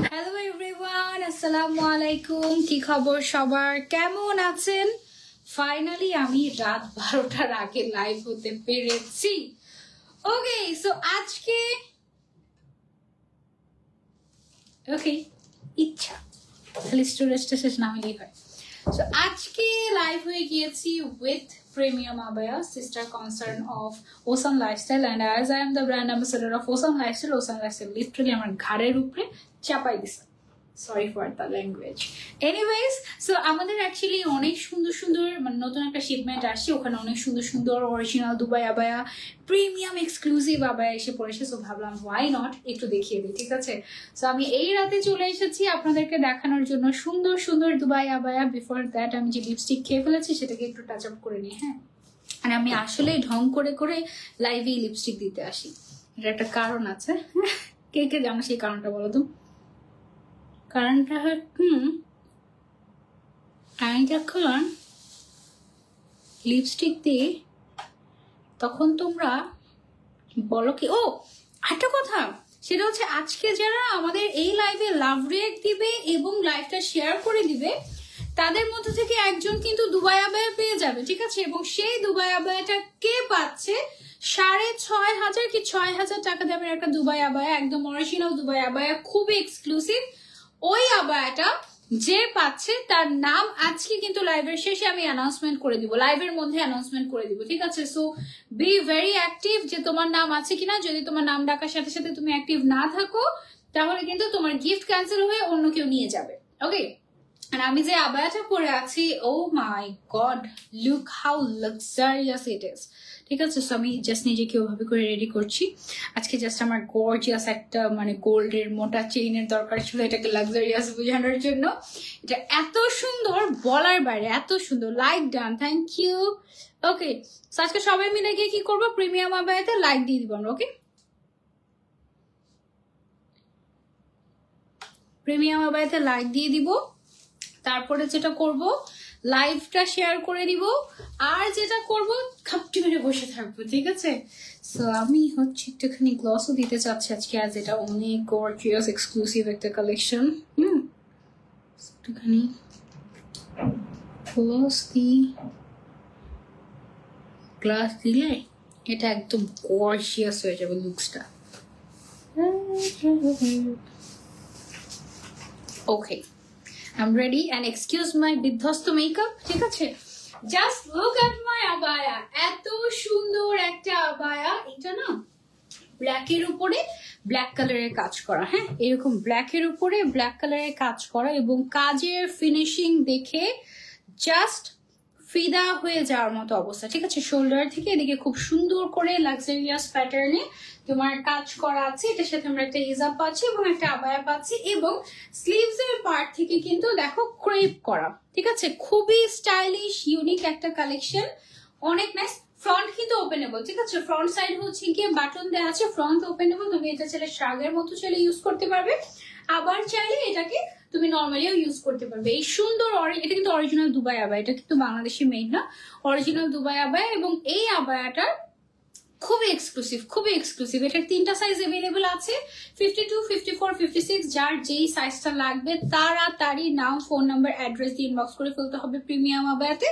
Hello everyone, আসসালামু আলাইকুম। কি খবর সবার, কেমন আছেন? ফাইনালি আমি রাত 12টার আগে লাইভ হতে পেরেছি। ওকে, সো আজকে ইচ্ছা খালি স্টোরেজটা শেষ না হলেই হয়। সো আজকে লাইভ হয়ে গিয়েছি with Premium abaya, sister concern of Osan Lifestyle, and as I am the brand ambassador of Osan Lifestyle literally আমার ঘাড়ের উপরে চাপাই দিছে। Sorry for the language. Anyways, so আমাদের অ্যাকচুয়ালি অনেক সুন্দর সুন্দর মানে নতুন একটা শিপমেন্ট আসছে, ওখানে অনেক সুন্দর সুন্দর original Dubai abaya, premium exclusive abaya এসে পড়েছে। সো ভাবলাম ওয়াই নট একটু দেখিয়ে দিই, ঠিক আছে? সো আমি এই রাতে চলে এসেছি আপনাদেরকে দেখানোর জন্য সুন্দর সুন্দর দুবাই আবায়া। বিফোর দ্যাট আমি যে লিপস্টিক খেয়ে ফেলেছি সেটাকে একটু টাচ আপ করে নিই। হ্যাঁ, আর আমি আসলে ঢং করে করে লাইভে লিপস্টিক দিতে আসি, এটা একটা কারণ আছে। কে কে জানো সেই কারণটা বলো তো? কারণটা আমি যখন লিপস্টিক দিই তখন তোমরা বলো কি, ও একটা কথা, সেটা হচ্ছে আজকে যারা আমাদের এই লাইভে লাভ রিঅ্যাক্ট দিবে এবং লাইভটা শেয়ার করে দিবে তাদের মধ্যে থেকে একজন কিন্তু দুবাই আবায়া পেয়ে যাবে, ঠিক আছে? এবং সেই দুবাই আবায়াটা কে পাচ্ছে? 6,500 কি 6,000 টাকা দামের একটা দুবাই আবায়া, একদম অরিজিনাল দুবাই আবায়া, খুবই এক্সক্লুসিভ। ওই আবায়াটা যে পাচ্ছে তার নাম আজকে কিন্তু লাইভের শেষে আমি অ্যানাউন্সমেন্ট করে দিব, লাইভের মধ্যে অ্যানাউন্সমেন্ট করে দিব, ঠিক আছে? সো বি ভেরি অ্যাক্টিভ যে তোমার নাম আছে কিনা। যদি তোমার নাম ডাকার সাথে সাথে তুমি অ্যাক্টিভ না থাকো তাহলে কিন্তু তোমার গিফট ক্যান্সেল হয়ে অন্য কেউ নিয়ে যাবে। ওকে, আর আমি যে আবায়াটা পরে আছি, oh my god, look how luxurious it is, ঠিক আছে? সো আমি জাস্ট নিজেকে ওভাবে করে রেডি করছি। আজকে জাস্ট আমার গর্জিয়াস একটা মানে গোল্ডের মোটা চেইনের দরকার ছিল এটাকে লাক্সারিয়াস বোঝানোর জন্য। এটা এত সুন্দর বলার বাইরে, এত সুন্দর। Like done, thank you. Okay, so আজকে সবাই মিলে গিয়ে কি করবো, প্রিমিয়াম আবায়াতে লাইক দিয়ে দিব আমরা। ওকে, প্রিমিয়াম আবায়াতে লাইক দিয়ে দিব, তারপরে যেটা করব লাইভটা শেয়ার করে দিব, আর যেটা করব খাপটি মেরে বসে থাকবো, ঠিক আছে? সো আমি হচ্ছে একটুখানি গ্লসও দিতে চাচ্ছি আজকে, আর যেটা অনেক গর্জিয়াস এক্সক্লুসিভ একটা কালেকশন। একটুখানি গ্লাস দিলে এটা একদম গর্জিয়াস হয়ে যাবে লুকসটা। ওকে, I'm ready and excuse my বিধ্বস্ত মেকআপ, ঠিক আছে? Just look at my abaya, এত সুন্দর একটা আবায়া। এটা না ব্ল্যাকের উপরে ব্ল্যাক কালারের কাজ করা, হ্যাঁ, এরকম ব্ল্যাকের উপরে ব্ল্যাক কালারের কাজ করা, এবং কাজের ফিনিশিং দেখে জাস্ট ফিদা হয়ে যাওয়ার মতো অবস্থা, ঠিক আছে? শোল্ডার থেকে এদিকে খুব সুন্দর করে লাক্সারিয়াস প্যাটার্নে তোমার কাজ করা আছে। এটার সাথে আমরা একটা হিজাব পাচ্ছি এবং একটা আবায়া পাচ্ছি, এবং স্লিভস এর পার্ট থেকে কিন্তু দেখো ক্রেপ করা, ঠিক আছে? খুবই স্টাইলিশ ইউনিক একটা কালেকশন, অনেক নাইস। ফ্রন্ট কিন্তু ওপেনেবল, ঠিক আছে? ফ্রন্ট সাইড হচ্ছে গিয়ে বাটন দেওয়া আছে, ফ্রন্ট ওপেনেবল। তুমি এটা চাইলে শ্রাগের মতো চাইলে ইউজ করতে পারবে, আবার চাইলে এটাকে তুমি নর্মালিও ইউজ করতে পারবে। এই সুন্দর এটা কিন্তু অরিজিনাল দুবাই আবায়া, এটা কিন্তু বাংলাদেশি মেড না, অরিজিনাল দুবাই আবায়া। এবং এই আবায়াটা খুবই এক্সক্লুসিভ, খুবই এক্সক্লুসিভ। এটার 3টা সাইজ অ্যাভেলেবল আছে, 52, 54, 56। যার যেই সাইজটা লাগবে তাড়াতাড়ি নাও, ফোন নাম্বার, অ্যাড্রেস দিয়ে ইনবক্স করে ফেলতে হবে প্রিমিয়াম আবায়াতে।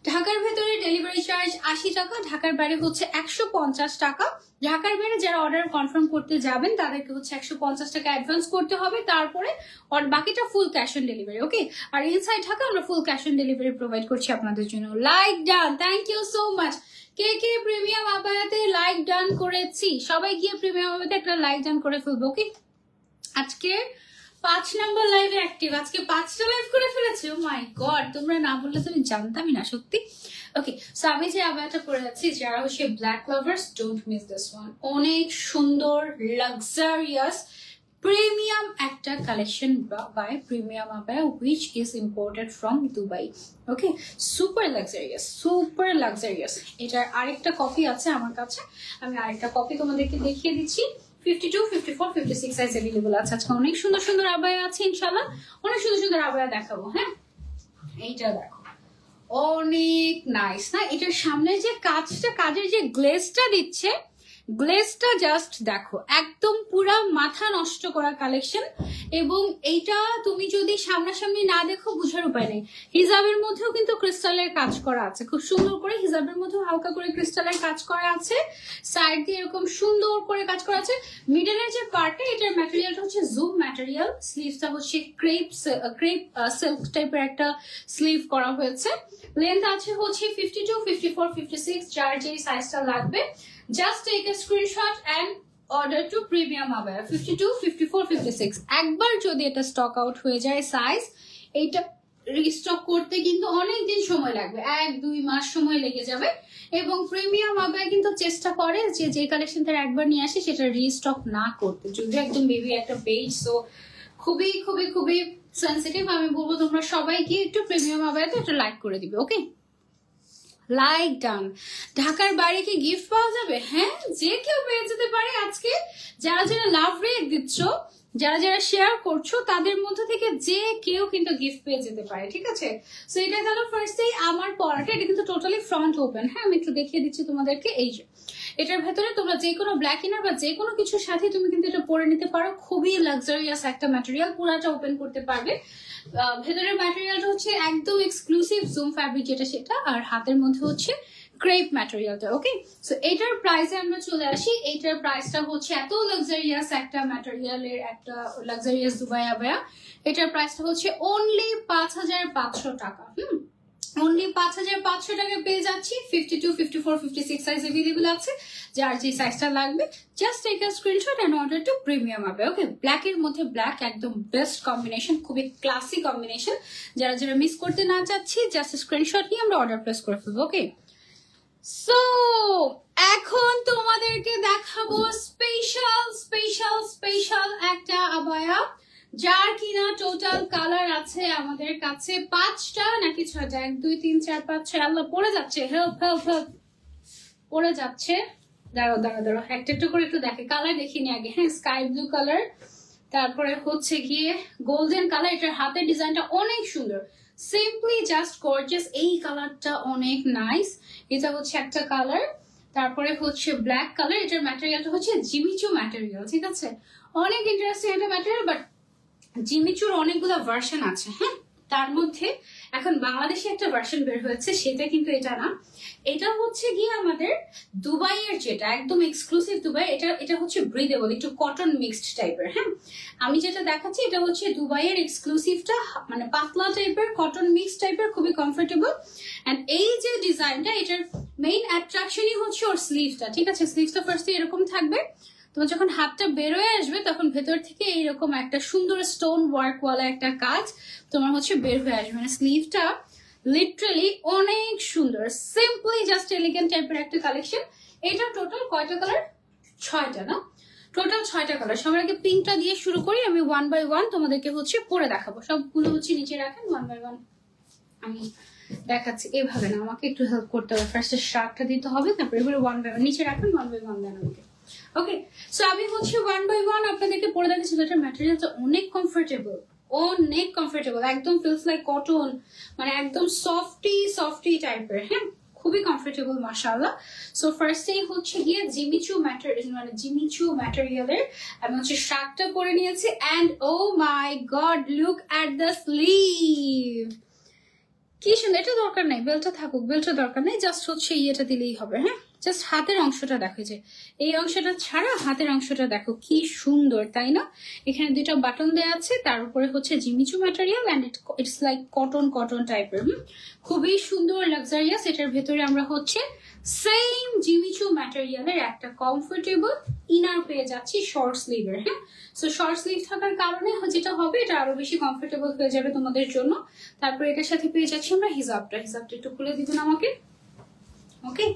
ঢাকার ভেতরে ডেলিভারি চার্জ 80 টাকা, ঢাকার বাইরে হচ্ছে 150 টাকা। ঢাকার বাইরে যারা অর্ডার কনফার্ম করতে যাবেন তাদেরকে হচ্ছে 150 টাকা অ্যাডভান্স করতে হবে, তারপরে বাকিটা full cash on delivery. Okay, আর ইনসাইড ঢাকা আমরা full cash on delivery provide করছি আপনাদের জন্য। Like done, thank you so much. কে কে প্রিমিয়াম আবায়াতে লাইক ডান করেছি, সবাই গিয়ে প্রিমিয়াম আবায়াতে একটা লাইক ডান করে ফেলবো। ওকে, আজকে 5 নাম্বার লাইভে অ্যাক্টিভ, আজকে 5টা লাইভ করে ফেলেছে। ও মাই গড, তোমরা না বললে তো আমি জানতামই না সত্যি। ওকে, সো আমি যে আবায়াটা পরে যাচ্ছি, যারা হচ্ছে black lovers, don't miss this one. অনেক সুন্দর লাক্সারিয়াস প্রিমিয়াম একটা collection by Premium Abaya, which is imported from Dubai. Okay, super luxurious, super luxurious. এটার আরেকটা কপি আছে আমার কাছে, আমি আরেকটা কপি তোমাদেরকে দেখিয়ে দিচ্ছি। 52, 54, 56 সাইজ অ্যাভেলেবল আছে। আজকে অনেক সুন্দর সুন্দর আবায়া আছে, ইনশাল্লাহ অনেক সুন্দর সুন্দর আবায়া দেখাবো। হ্যাঁ, এইটা দেখো অনেক নাইস না? এটার সামনে যে কাজটা, কাজের যে গ্লেজটা দিচ্ছে, গ্লেজটা জাস্ট দেখো, একদম পুরা মাথা নষ্ট করা কালেকশন। এবং এইটা তুমি যদি সামনাসামনি না দেখো বুঝার উপায় নেই। হিজাবের মধ্যেও কিন্তু ক্রিস্টালের কাজ করা আছে, খুব সুন্দর করে হিজাবের মধ্যেও হালকা করে ক্রিস্টালের কাজ করা আছে, সাইড দিয়ে এরকম সুন্দর করে কাজ করা আছে। মিডলের যে পার্টটা, এটার ম্যাটেরিয়ালটা হচ্ছে জুম ম্যাটেরিয়াল, স্লিভসটা হচ্ছে ক্রেপ সিল্ক টাইপের একটা স্লিভ করা হয়েছে। লেন্থ আছে হচ্ছে 52, 54, 56, যার যে সাইজটা লাগবে। Just take a screenshot and order to premium abaya 52, 54, 56। একবার যদি এটা স্টক আউট হয়ে যায় সাইজ, এইটা রিস্টক করতে কিন্তু অনেক দিন সময় লাগবে, 1-2 মাস সময় লেগে যাবে। এবং প্রিমিয়াম আবায়া কিন্তু চেষ্টা করে যে কালেকশন তারা একবার নিয়ে আসে সেটা রিস্টক না করতে, যদি একদম বেবি একটা পেজ। সো খুবই খুবই খুবই সেন্সিটিভ। আমি বলবো তোমরা সবাই গিয়ে একটু প্রিমিয়াম আবায়াতে একটা লাইক করে দিবে, ওকে? Like done. ঢাকার বাইরে কি গিফট পাওয়া যাবে? হ্যাঁ, যে কেউ পেয়ে যেতে পারে আজকে। যারা যারা লাভ রেট দিচ্ছ, যারা যারা শেয়ার করছো, তাদের মধ্যে থেকে যে কেউ কিন্তু গিফট পেয়ে যেতে পারে, ঠিক আছে? সো এটা গেল ফার্স্টেই আমার পরাটা। এটা কিন্তু টোটালি ফ্রন্ট ওপেন। হ্যাঁ, আমি একটু দেখিয়ে দিচ্ছি তোমাদেরকে। এই যে এটার ভেতরে তোমরা যে কোনো ব্ল্যাক ইনার বা যে কোনো কিছুর সাথে তুমি কিন্তু এটা পরে নিতে পারো। খুবই লাক্সারিয়াস একটা ম্যাটেরিয়াল, পুরাটা ওপেন করতে পারবে। ভেতরের ম্যাটেরিয়ালটা হচ্ছে একদম এক্সক্লুসিভ জুম ফ্যাব্রিক, যেটা সেটা। আর হাতের মধ্যে হচ্ছে ক্রেপ ম্যাটেরিয়ালটা, ওকে? সো এটার প্রাইসে আমরা চলে আসি। এইটার প্রাইসটা হচ্ছে এত লাক্সারিয়াস একটা ম্যাটেরিয়ালের একটা লাক্সারিয়াস দুবাই আবায়া। এটার প্রাইসটা হচ্ছে অনলি 5500 টাকা। অনলি 5500 টাকা পেয়ে যাচ্ছি। 52, 54, 56 সাইজ अवेलेबल আছে। যার যে সাইজটা লাগবে just take a screenshot and order to Premium Abaya, okay? Black এর মধ্যে ব্ল্যাক একদম বেস্ট কম্বিনেশন, খুবই ক্লাসি কম্বিনেশন। যারা যারা মিস করতে না চাচ্ছি জাস্ট স্ক্রিনশট নিয়ে আমরা অর্ডার প্লেস করে ফেলবো, ওকে? সো এখন তোমাদেরকে দেখাবো স্পেশাল স্পেশাল স্পেশাল একটা আবায়া, যার কিনা টোটাল কালার আছে আমাদের কাছে 5টা নাকি 6টা, 1, 2, 3, 4, 5, 6। আল্লাহ, পড়ে যাচ্ছে, হেল্প হেল্প হেল্প, পড়ে যাচ্ছে। দাঁড়াও দাঁড়াও দাঁড়াও, একটা একটা করে একটু দেখে। কালার দেখিনি আগে। হ্যাঁ, স্কাই ব্লু কালার, তারপরে হচ্ছে গিয়ে গোল্ডেন কালার। এটার হাতের ডিজাইনটা অনেক সুন্দর, সিম্পলি জাস্ট গর্জিয়াস। এই কালারটা অনেক নাইস। এটা হচ্ছে একটা কালার। তারপরে হচ্ছে ব্ল্যাক কালার। এটার ম্যাটেরিয়ালটা হচ্ছে জিমিচু ম্যাটেরিয়াল, ঠিক আছে? অনেক ইন্টারেস্টিং একটা ম্যাটেরিয়াল, বাট জিমিচুর অনেকগুলো ভার্সন আছে। হ্যাঁ, তার মধ্যে এখন বাংলাদেশে একটা ভার্সন বের হয়েছে, সেটা কিন্তু এটা না। এটা হচ্ছে গিয়ে আমাদের দুবাইয়ের যেটা একদম এক্সক্লুসিভ দুবাই। এটা হচ্ছে ব্রিদেবল, একটু কটন মিক্সড টাইপের। হ্যাঁ, আমি যেটা দেখাচ্ছি এটা হচ্ছে দুবাইয়ের এক্সক্লুসিভটা, মানে পাতলা টাইপের কটন মিক্স টাইপের, খুবই কমফোর্টেবল। এন্ড এই যে ডিজাইনটা, এটার মেইন অ্যাট্রাকশনই হচ্ছে ওর স্লিভটা, ঠিক আছে? স্লিভসটা ফার্স্টে এরকম থাকবে। তোমার যখন হাতটা বেরোয় আসবে তখন ভেতর থেকে এইরকম একটা সুন্দর স্টোন ওয়ার্ক ওয়ালা একটা কাজ তোমার হচ্ছে বের হয়ে আসবে। মানে স্লিভটা লিটারালি অনেক সুন্দর, সিম্পলি জাস্ট এলিগেন্ট টাইপের একটা কালেকশন। এটা টোটাল কয়টা কালার? 6টা না? টোটাল 6টা কালার। সবার আগে পিঙ্কটা দিয়ে শুরু করি। আমি 1 by 1 তোমাদেরকে হচ্ছে পরে দেখাবো। সবগুলো হচ্ছে নিচে রাখেন, 1 by 1 আমি দেখাচ্ছি। এভাবে না, আমাকে একটু হেল্প করতে হবে। ফার্স্টে শার্টটা দিতে হবে, তারপরে এগুলো 1 by 1 নিচে রাখেন, 1 by 1 দেন আমাকে, ওকে? সো আমি হচ্ছে 1 by 1 আপনাদেরকে পরে দেখাচ্ছি। এটার ম্যাটেরিয়ালটা অনেক কমফোর্টেবল, অনেক কমফোর্টেবল, একদম ফিলস লাইক কটন, মানে একদম সফটি সফটি টাইপের। হ্যাঁ, খুবই কমফোর্টেবল মাশাআল্লাহ। সো ফার্স্টেই হচ্ছে গিয়ে জিমিচু ম্যাটেরিয়ালের আমি হচ্ছে শার্টটা পরে নিয়েছি। And oh my god, look at the sleeve, কি সুন্দর। এটা দরকার নেই, বেল্টটা থাকুক, বেল্টটা দরকার নেই, জাস্ট হচ্ছে ইয়েটা দিলেই হবে। হ্যাঁ, জাস্ট হাতের অংশটা দেখো, যে এই অংশটা ছাড়া হাতের অংশটা দেখো কি সুন্দর, তাই না? এখানে 2টা বাটন দেওয়া আছে, তার উপরে হচ্ছে Jimmy Choo material and it's like cotton টাইপের। খুবই সুন্দর, লাক্সারিয়াস। এটার ভেতরে আমরা হচ্ছে সেম জিমিচু ম্যাটেরিয়ালের একটা কমফোর্টেবল ইনার পেয়ে যাচ্ছি শর্ট স্লিভের। হ্যাঁ, সো শর্ট স্লিভ থাকার কারণে যেটা হবে, এটা আরো বেশি কমফোর্টেবল হয়ে যাবে তোমাদের জন্য। তারপরে এটার সাথে পেয়ে যাচ্ছি আমরা হিজাবটা একটু খুলে দিবেন আমাকে, ওকে?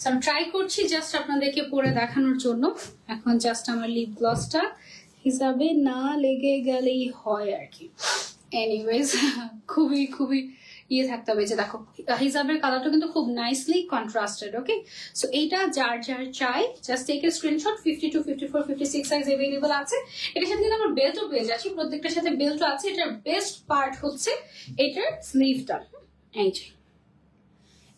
আমি ট্রাই করছি জাস্ট আপনাদেরকে পরে দেখানোর জন্য। এখন জাস্ট আমার লিপ গ্লসটা হিসাবে না লেগে গেলেই হয় আর কি। এনিওয়েজ, খুবই খুবই ইয়ে থাকতে হবে। যে দেখো হিজাবের কালারটা কিন্তু খুব নাইসলি কন্ট্রাস্টেড, ওকে? সো এইটা যার যার চাই just take a screenshot. 52, 54, 56 size available আছে। এটার সাথে কিন্তু আমরা বেল্টও পেয়ে যাচ্ছি, প্রত্যেকটার সাথে বেল্টও আছে। এটার বেস্ট পার্ট হচ্ছে এটার স্লিভটা। এই যে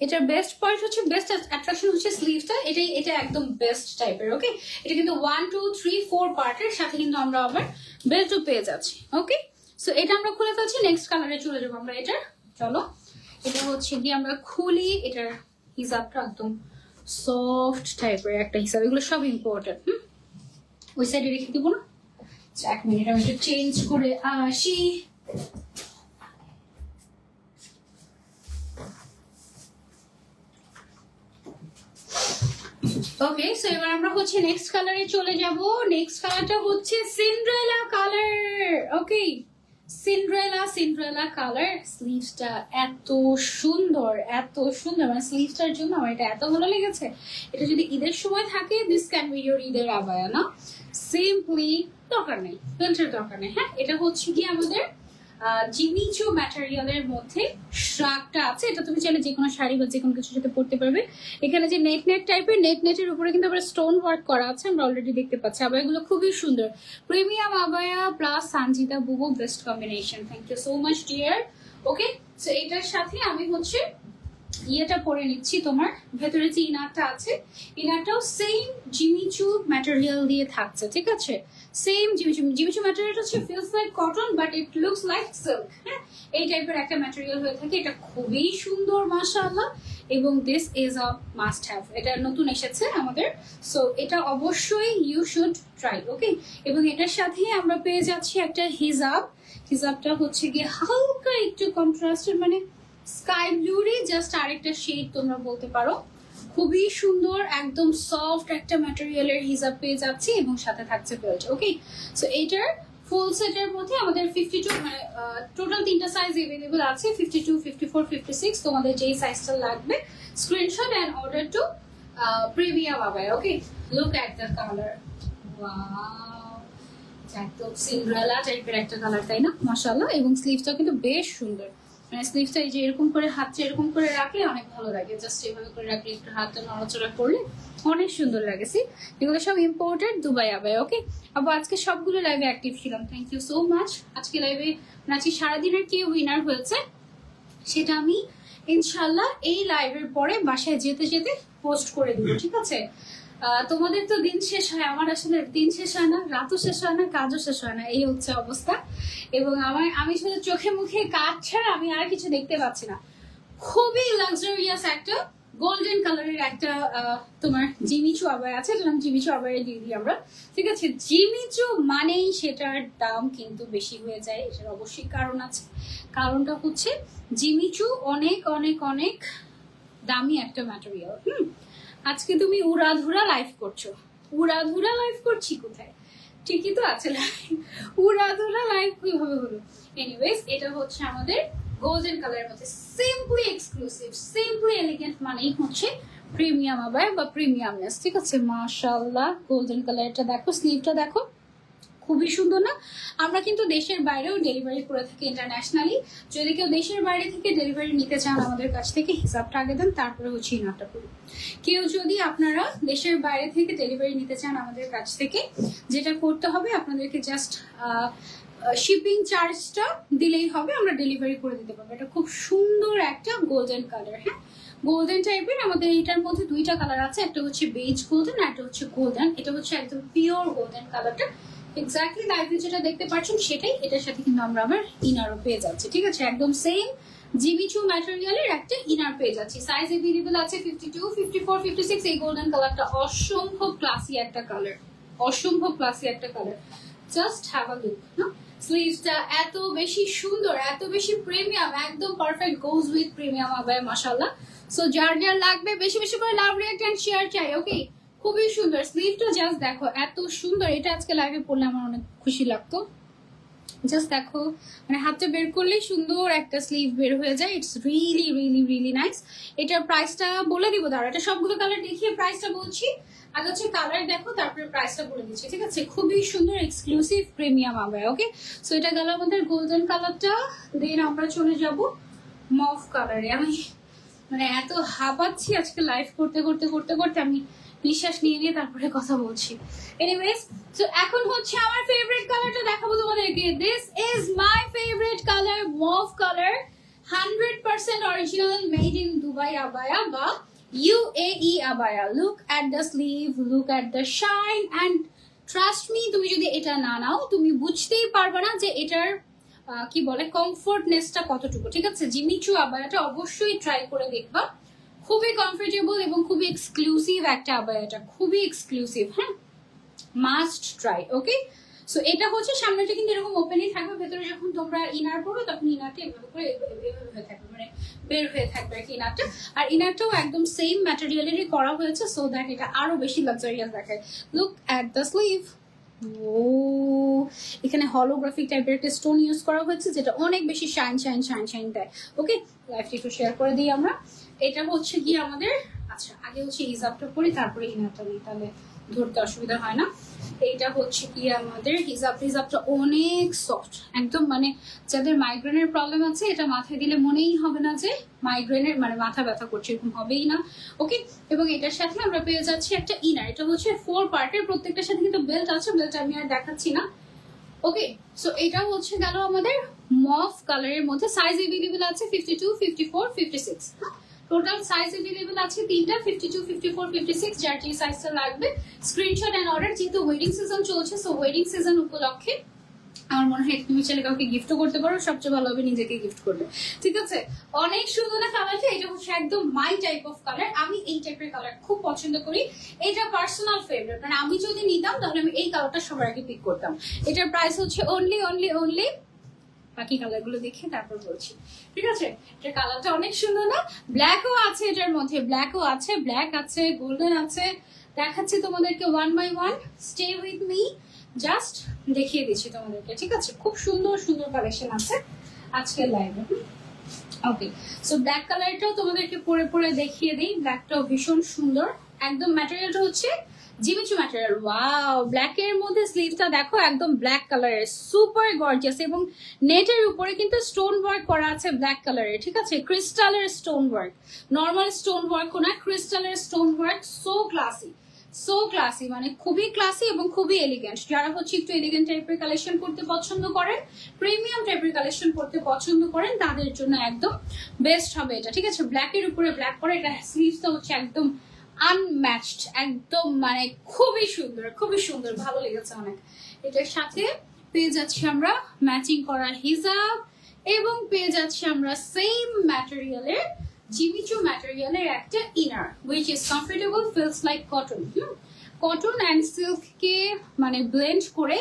এটার বেস্ট পয়েন্ট হচ্ছে, বেস্ট অ্যাট্রাকশন হচ্ছে স্লিভটা, এটা একদম বেস্ট টাইপের। ওকে, এটা কিন্তু 1 2 3 4 পার্টের সাথে কিন্তু আমরা আবার বেল্টও পেয়ে যাচ্ছি। ওকে, সো এটা আমরা খুলে ফেলছি, নেক্সট কালারে চলে যাবো আমরা। এটার চলো, এটা হচ্ছে গিয়ে আমরা খুলি। এটার হিসাবটা একদম সফট টাইপের একটা হিসাব, এগুলো সব ইম্পর্টেন্ট। ওই সাইডে রেখে দিব না, 1 মিনিট আমি একটু চেঞ্জ করে আসি। ওকে, সো এবার আমরা হচ্ছে নেক্সট কালারে চলে যাব। নেক্সট কালারটা হচ্ছে সিন্ড্রেলা কালার। ওকে, সিন্ড্রেলা কালার। স্লিভসটা এত সুন্দর, এত সুন্দর, মানে স্লিভসটার জন্য আমার এটা এত ভালো লেগেছে। এটা যদি ঈদের সময় থাকে, দিস ক্যান বি ইওর ঈদের আবায়া না, সিম্পলি দরকার নেই, বেল্টের দরকার নেই। হ্যাঁ, এটা হচ্ছে কি আমাদের জিমিচু ম্যাটেরিয়ালের মধ্যে শ্রাগটা আছে। এটা তুমি চাইলে যে কোনো শাড়ি বা যে কোনো কিছুর সাথে পরতে পারবে। এখানে যে নেট টাইপের, নেটের উপরে কিন্তু আবার স্টোন ওয়ার্ক করা আছে, আমরা অলরেডি দেখতে পাচ্ছি। আবায়াগুলো খুবই সুন্দর, প্রিমিয়াম আবায়া প্লাস সানজিদা বুবু, best combination. Thank you so much dear. Okay, so এটার সাথে আমি হচ্ছে ইয়েটা পরে নিচ্ছি, তোমার ভেতরে যে ইনারটা আছে, ইনারটাও সেম জিমিচু ম্যাটেরিয়াল দিয়ে থাকছে। ঠিক আছে, সেম জিমিচু ম্যাটেরিয়ালটা হচ্ছে feels like cotton but it looks like silk. হ্যাঁ, এই টাইপের একটা ম্যাটেরিয়াল হয়ে থাকে। এটা খুবই সুন্দর মাশাআল্লাহ, এবং this is a must have. এটা নতুন এসেছে আমাদের, সো এটা অবশ্যই ইউ শুড ট্রাই। ওকে, এবং এটার সাথে আমরা পেয়ে যাচ্ছি একটা হিজাব। হিজাবটা হচ্ছে গিয়ে হালকা একটু কন্ট্রাস্টেড, মানে স্কাই ব্লুরই জাস্ট আরেকটা শেড তোমরা বলতে পারো। খুবই সুন্দর, একদম সফট একটা ম্যাটেরিয়ালের হিজাব পেয়ে যাচ্ছি, এবং সাথে থাকছে বেল্ট। ওকে, সো এইটার ফুল সেটের মধ্যে আমাদের 52, মানে টোটাল 3টা সাইজ अवेलेबल আছে, 52 54 56। তোমাদের যেই সাইজটা লাগবে screenshot and order to Premium Abaya. Okay, look at the colour, wow, একদম সিন্ড্রেলা টাইপের একটা কালার, তাই না? মাশাআল্লাহ, এবং স্লিভসটাও কিন্তু বেশ সুন্দর। মানে স্লিভসটা এই যে এরকম করে হাতটা এরকম করে রাখলে অনেক ভালো লাগে, জাস্ট এইভাবে করে রাখলে একটু হাতটা নড়াচড়া করলে অনেক সুন্দর লাগে। এগুলো সব ইম্পোর্টেড দুবাই আবায়া। ওকে, আবার আজকে সবগুলো লাইভে অ্যাক্টিভ ছিলাম, থ্যাংক ইউ সো মাচ। আজকে লাইভে নাচি সারাদিনের কে উইনার হয়েছে সেটা আমি ইনশাল্লাহ এই লাইভের পরে বাসায় যেতে যেতে পোস্ট করে দিব। ঠিক আছে, তোমাদের তো দিন শেষ হয়, আমার আসলে দিন শেষ হয় না, রাতও শেষ হয় না, কাজও শেষ হয় না, এই হচ্ছে অবস্থা। এবং আমি শুধু চোখে মুখে কাজ ছাড়া আমি আর কিছু দেখতে পাচ্ছি না। খুবই লাক্সারিয়াস একটা গোল্ডেন কালারের একটা তোমার জিমিচু আবায়া আছে, এটা আমি জিমিচু আবায়া দিয়ে দিই আমরা। ঠিক আছে, জিমিচু মানেই সেটার দাম কিন্তু বেশি হয়ে যায়, এটার অবশ্যই কারণ আছে। কারণটা হচ্ছে জিমিচু অনেক অনেক অনেক দামি একটা ম্যাটেরিয়াল। আজকে তুমি উড়াধুরা লাইভ করছো, উড়াধুরা লাইভ করছি কোথায়? ঠিকই তো আছে, উড়াধুরা লাইভ কিভাবে হলো? এনিওয়েজ, এটা হচ্ছে আমাদের গোল্ডেন কালারের মধ্যে সিম্পলি এক্সক্লুসিভ, সিম্পলি এলিগেন্ট, মানেই হচ্ছে প্রিমিয়াম আবায়া বা প্রিমিয়ামনেস। ঠিক আছে, মাশাআল্লাহ, গোল্ডেন কালারটা দেখো, স্লিভটা দেখো, খুবই সুন্দর না? আমরা কিন্তু দেশের বাইরেও ডেলিভারি করে থাকি ইন্টারন্যাশনালি। যদি কেউ দেশের বাইরে থেকে ডেলিভারি নিতে চান আমাদের কাছ থেকে, হিসাবটা আগে দেন, তারপরে হচ্ছে ইনারটা করুন। কেউ যদি আপনারা দেশের বাইরে থেকে ডেলিভারি নিতে চান আমাদের কাছ থেকে, যেটা করতে হবে আপনাদেরকে জাস্ট শিপিং চার্জটা দিলেই হবে, আমরা ডেলিভারি করে দিতে পারবো। এটা খুব সুন্দর একটা গোল্ডেন কালার। হ্যাঁ, গোল্ডেন টাইপের। আমাদের এটার মধ্যে 2টা কালার আছে, একটা হচ্ছে বেজ গোল্ডেন, একটা হচ্ছে গোল্ডেন। এটা হচ্ছে একদম পিওর গোল্ডেন কালারটা, এক্স্যাক্টলি লাইভে যেটা দেখতে পাচ্ছেন সেটাই। এটার সাথে কিন্তু আমরা আবার ইনারও পেয়ে যাচ্ছি। ঠিক আছে, একদম সেম জিমিচু ম্যাটেরিয়ালের একটা ইনার পেয়ে যাচ্ছি। সাইজ अवेलेबल আছে 52 54 56। এই গোল্ডেন কালারটা অসম্ভব ক্লাসি একটা কালার, অসম্ভব ক্লাসি একটা কালার। Just have a look. স্লিভসটা এত বেশি সুন্দর, এত বেশি প্রিমিয়াম, একদম perfect, goes with Premium Abaya মাশাআল্লাহ। সো যার যার লাগবে বেশি বেশি করে লাভ, রিঅ্যাক্ট এন্ড শেয়ার চাই। ওকে, খুবই সুন্দর স্লিভটা, জাস্ট দেখো এত সুন্দর। এটা আজকে লাইভে পড়লে আমার অনেক খুশি লাগতো। জাস্ট দেখো, মানে হাতটা বের করলেই সুন্দর একটা স্লিভ বের হয়ে যায়। It's really really really nice. এটার প্রাইসটা বলে দিব, দাঁড়া, এটা সবগুলো কালার দেখিয়ে প্রাইসটা বলছি। আগে হচ্ছে কালার দেখো, তারপরে প্রাইসটা বলে দিচ্ছি। ঠিক আছে, খুবই সুন্দর এক্সক্লুসিভ প্রিমিয়াম আবায়া। ওকে, সো এটা গেল আমাদের গোল্ডেন কালারটা। দেন আমরা চলে যাব মভ কালারে। আমি মানে এত হাঁপাচ্ছি আজকে লাইভ করতে করতে করতে করতে, আমি নিঃশ্বাস নিয়ে নিয়ে তারপরে কথা বলছি। এনিওয়েজ, সো এখন হচ্ছে আমার ফেভারিট কালারটা দেখাবো তোমাদেরকে। This is my favourite colour, mauve colour. 100% original made in Dubai abaya বা UAE abaya. Look at the sleeve, look at the shine, and trust me, তুমি যদি এটা না নাও তুমি বুঝতেই পারবে না যে এটার কি বলে কমফোর্টনেসটা কতটুকু। ঠিক আছে, জিমি চু আবায়াটা অবশ্যই ট্রাই করে দেখবা, খুবই কমফোর্টেবল এবং খুবই এক্সক্লুসিভ একটা আবায়াটা, খুবই এক্সক্লুসিভ। হ্যাঁ, মাস্ট ট্রাই। ওকে, সো এটা হচ্ছে সামনেটা কিন্তু এরকম ওপেনই থাকবে, ভেতরে যখন তোমরা ইনার পরো তখন ইনারটা এভাবে করে এভাবে হয়ে থাকবে, মানে বের হয়ে থাকবে আর কি ইনারটা। আর ইনারটাও একদম সেম ম্যাটেরিয়ালেরই করা হয়েছে, সো দ্যাট এটা আরো বেশি লাক্সারিয়াস দেখায়। Look at the sleeve. Oh, এখানে হলোগ্রাফিক টাইপের একটা স্টোন ইউজ করা হয়েছে যেটা অনেক বেশি শাইন শাইন শাইন শাইন দেয়। ওকে, লাইফটা একটু শেয়ার করে দিই আমরা। এটা হচ্ছে কি আমাদের, আচ্ছা আগে হচ্ছে হিজাবটা পরি তারপরে ইনারটা নিই, তাহলে ধরতে অসুবিধা হয় না। এইটা হচ্ছে কি আমাদের হিজাবটা অনেক সফট একদম, মানে যাদের মাইগ্রেনের প্রবলেম আছে এটা মাথায় দিলে মনেই হবে না যে মাইগ্রেনের মানে মাথা ব্যথা করছে, এরকম হবেই না। ওকে, এবং এটার সাথে আমরা পেয়ে যাচ্ছি একটা ইনার, এটা হচ্ছে 4 পার্টের, প্রত্যেকটার সাথে কিন্তু বেল্ট আছে, বেল্ট আমি আর দেখাচ্ছি না। ওকে, সো এটা হচ্ছে গেল আমাদের মফ কালারের মধ্যে। সাইজ এভেলেবল আছে 52, 54, 56। টোটাল সাইজ এভেলেবল আছে তিনটা, 52, 54, 56। যার যে সাইজটা লাগবে স্ক্রিনশট এন্ড অর্ডার। যেহেতু ওয়েডিং সিজন চলছে, সো ওয়েডিং সিজন উপলক্ষে আমার মনে হয় তুমি চাইলে কাউকে গিফটও করতে পারো, সবচেয়ে ভালো হবে নিজেকে গিফট করবে। ঠিক আছে, অনেক সুন্দর না কালারটা? এটা হচ্ছে একদম মাই টাইপ অফ কালার, আমি এই টাইপের কালার খুব পছন্দ করি, এটা পার্সোনাল ফেভারিট। মানে আমি যদি নিতাম তাহলে আমি এই কালারটা সবার আগে পিক করতাম। এটার প্রাইস হচ্ছে অনলি বাকি কালার গুলো দেখে তারপর বলছি। ঠিক আছে, এটার কালারটা অনেক সুন্দর না? ব্ল্যাকও আছে এটার মধ্যে, ব্ল্যাকও আছে, ব্ল্যাক আছে, গোল্ডেন আছে। দেখাচ্ছি তোমাদেরকে one by one, stay with me, just দেখিয়ে দিচ্ছি তোমাদেরকে। ঠিক আছে, খুব সুন্দর সুন্দর কালেকশন আছে আজকের লাইভে। ওকে, সো ব্ল্যাক কালারটাও তোমাদেরকে পরে পরে দেখিয়ে দিই। ব্ল্যাকটাও ভীষণ সুন্দর, একদম ম্যাটেরিয়ালটা হচ্ছে জিমিচু ম্যাটেরিয়াল। ওয়াও, ব্ল্যাক এর মধ্যে স্লিভটা দেখো একদম ব্ল্যাক কালারের, সুপার গর্জিয়াস, এবং নেটের উপরে কিন্তু স্টোন ওয়ার্ক করা আছে ব্ল্যাক কালারের। ঠিক আছে, ক্রিস্টালের stone work, normal stone work না, ক্রিস্টালের স্টোন ওয়ার্ক। সো ক্লাসি, মানে খুবই ক্লাসি এবং খুবই এলিগেন্ট। যারা হচ্ছে একটু এলিগেন্ট টাইপের কালেকশন করতে পছন্দ করেন, প্রিমিয়াম টাইপের কালেকশন করতে পছন্দ করেন, তাদের জন্য একদম বেস্ট হবে এটা। ঠিক আছে, ব্ল্যাক এর উপরে ব্ল্যাক করে, এটা স্লিভসটা হচ্ছে একদম আনম্যাচড, একদম মানে খুবই সুন্দর, ভালো লেগেছে অনেক। এটার সাথে পেয়ে যাচ্ছি আমরা ম্যাচিং করা হিজাব, এবং পেয়ে যাচ্ছি আমরা সেম ম্যাটেরিয়ালের, জিমিচু ম্যাটেরিয়ালের একটা inner, which is comfortable, feels like cotton। Cotton and silk কে মানে ব্লেন্ড করে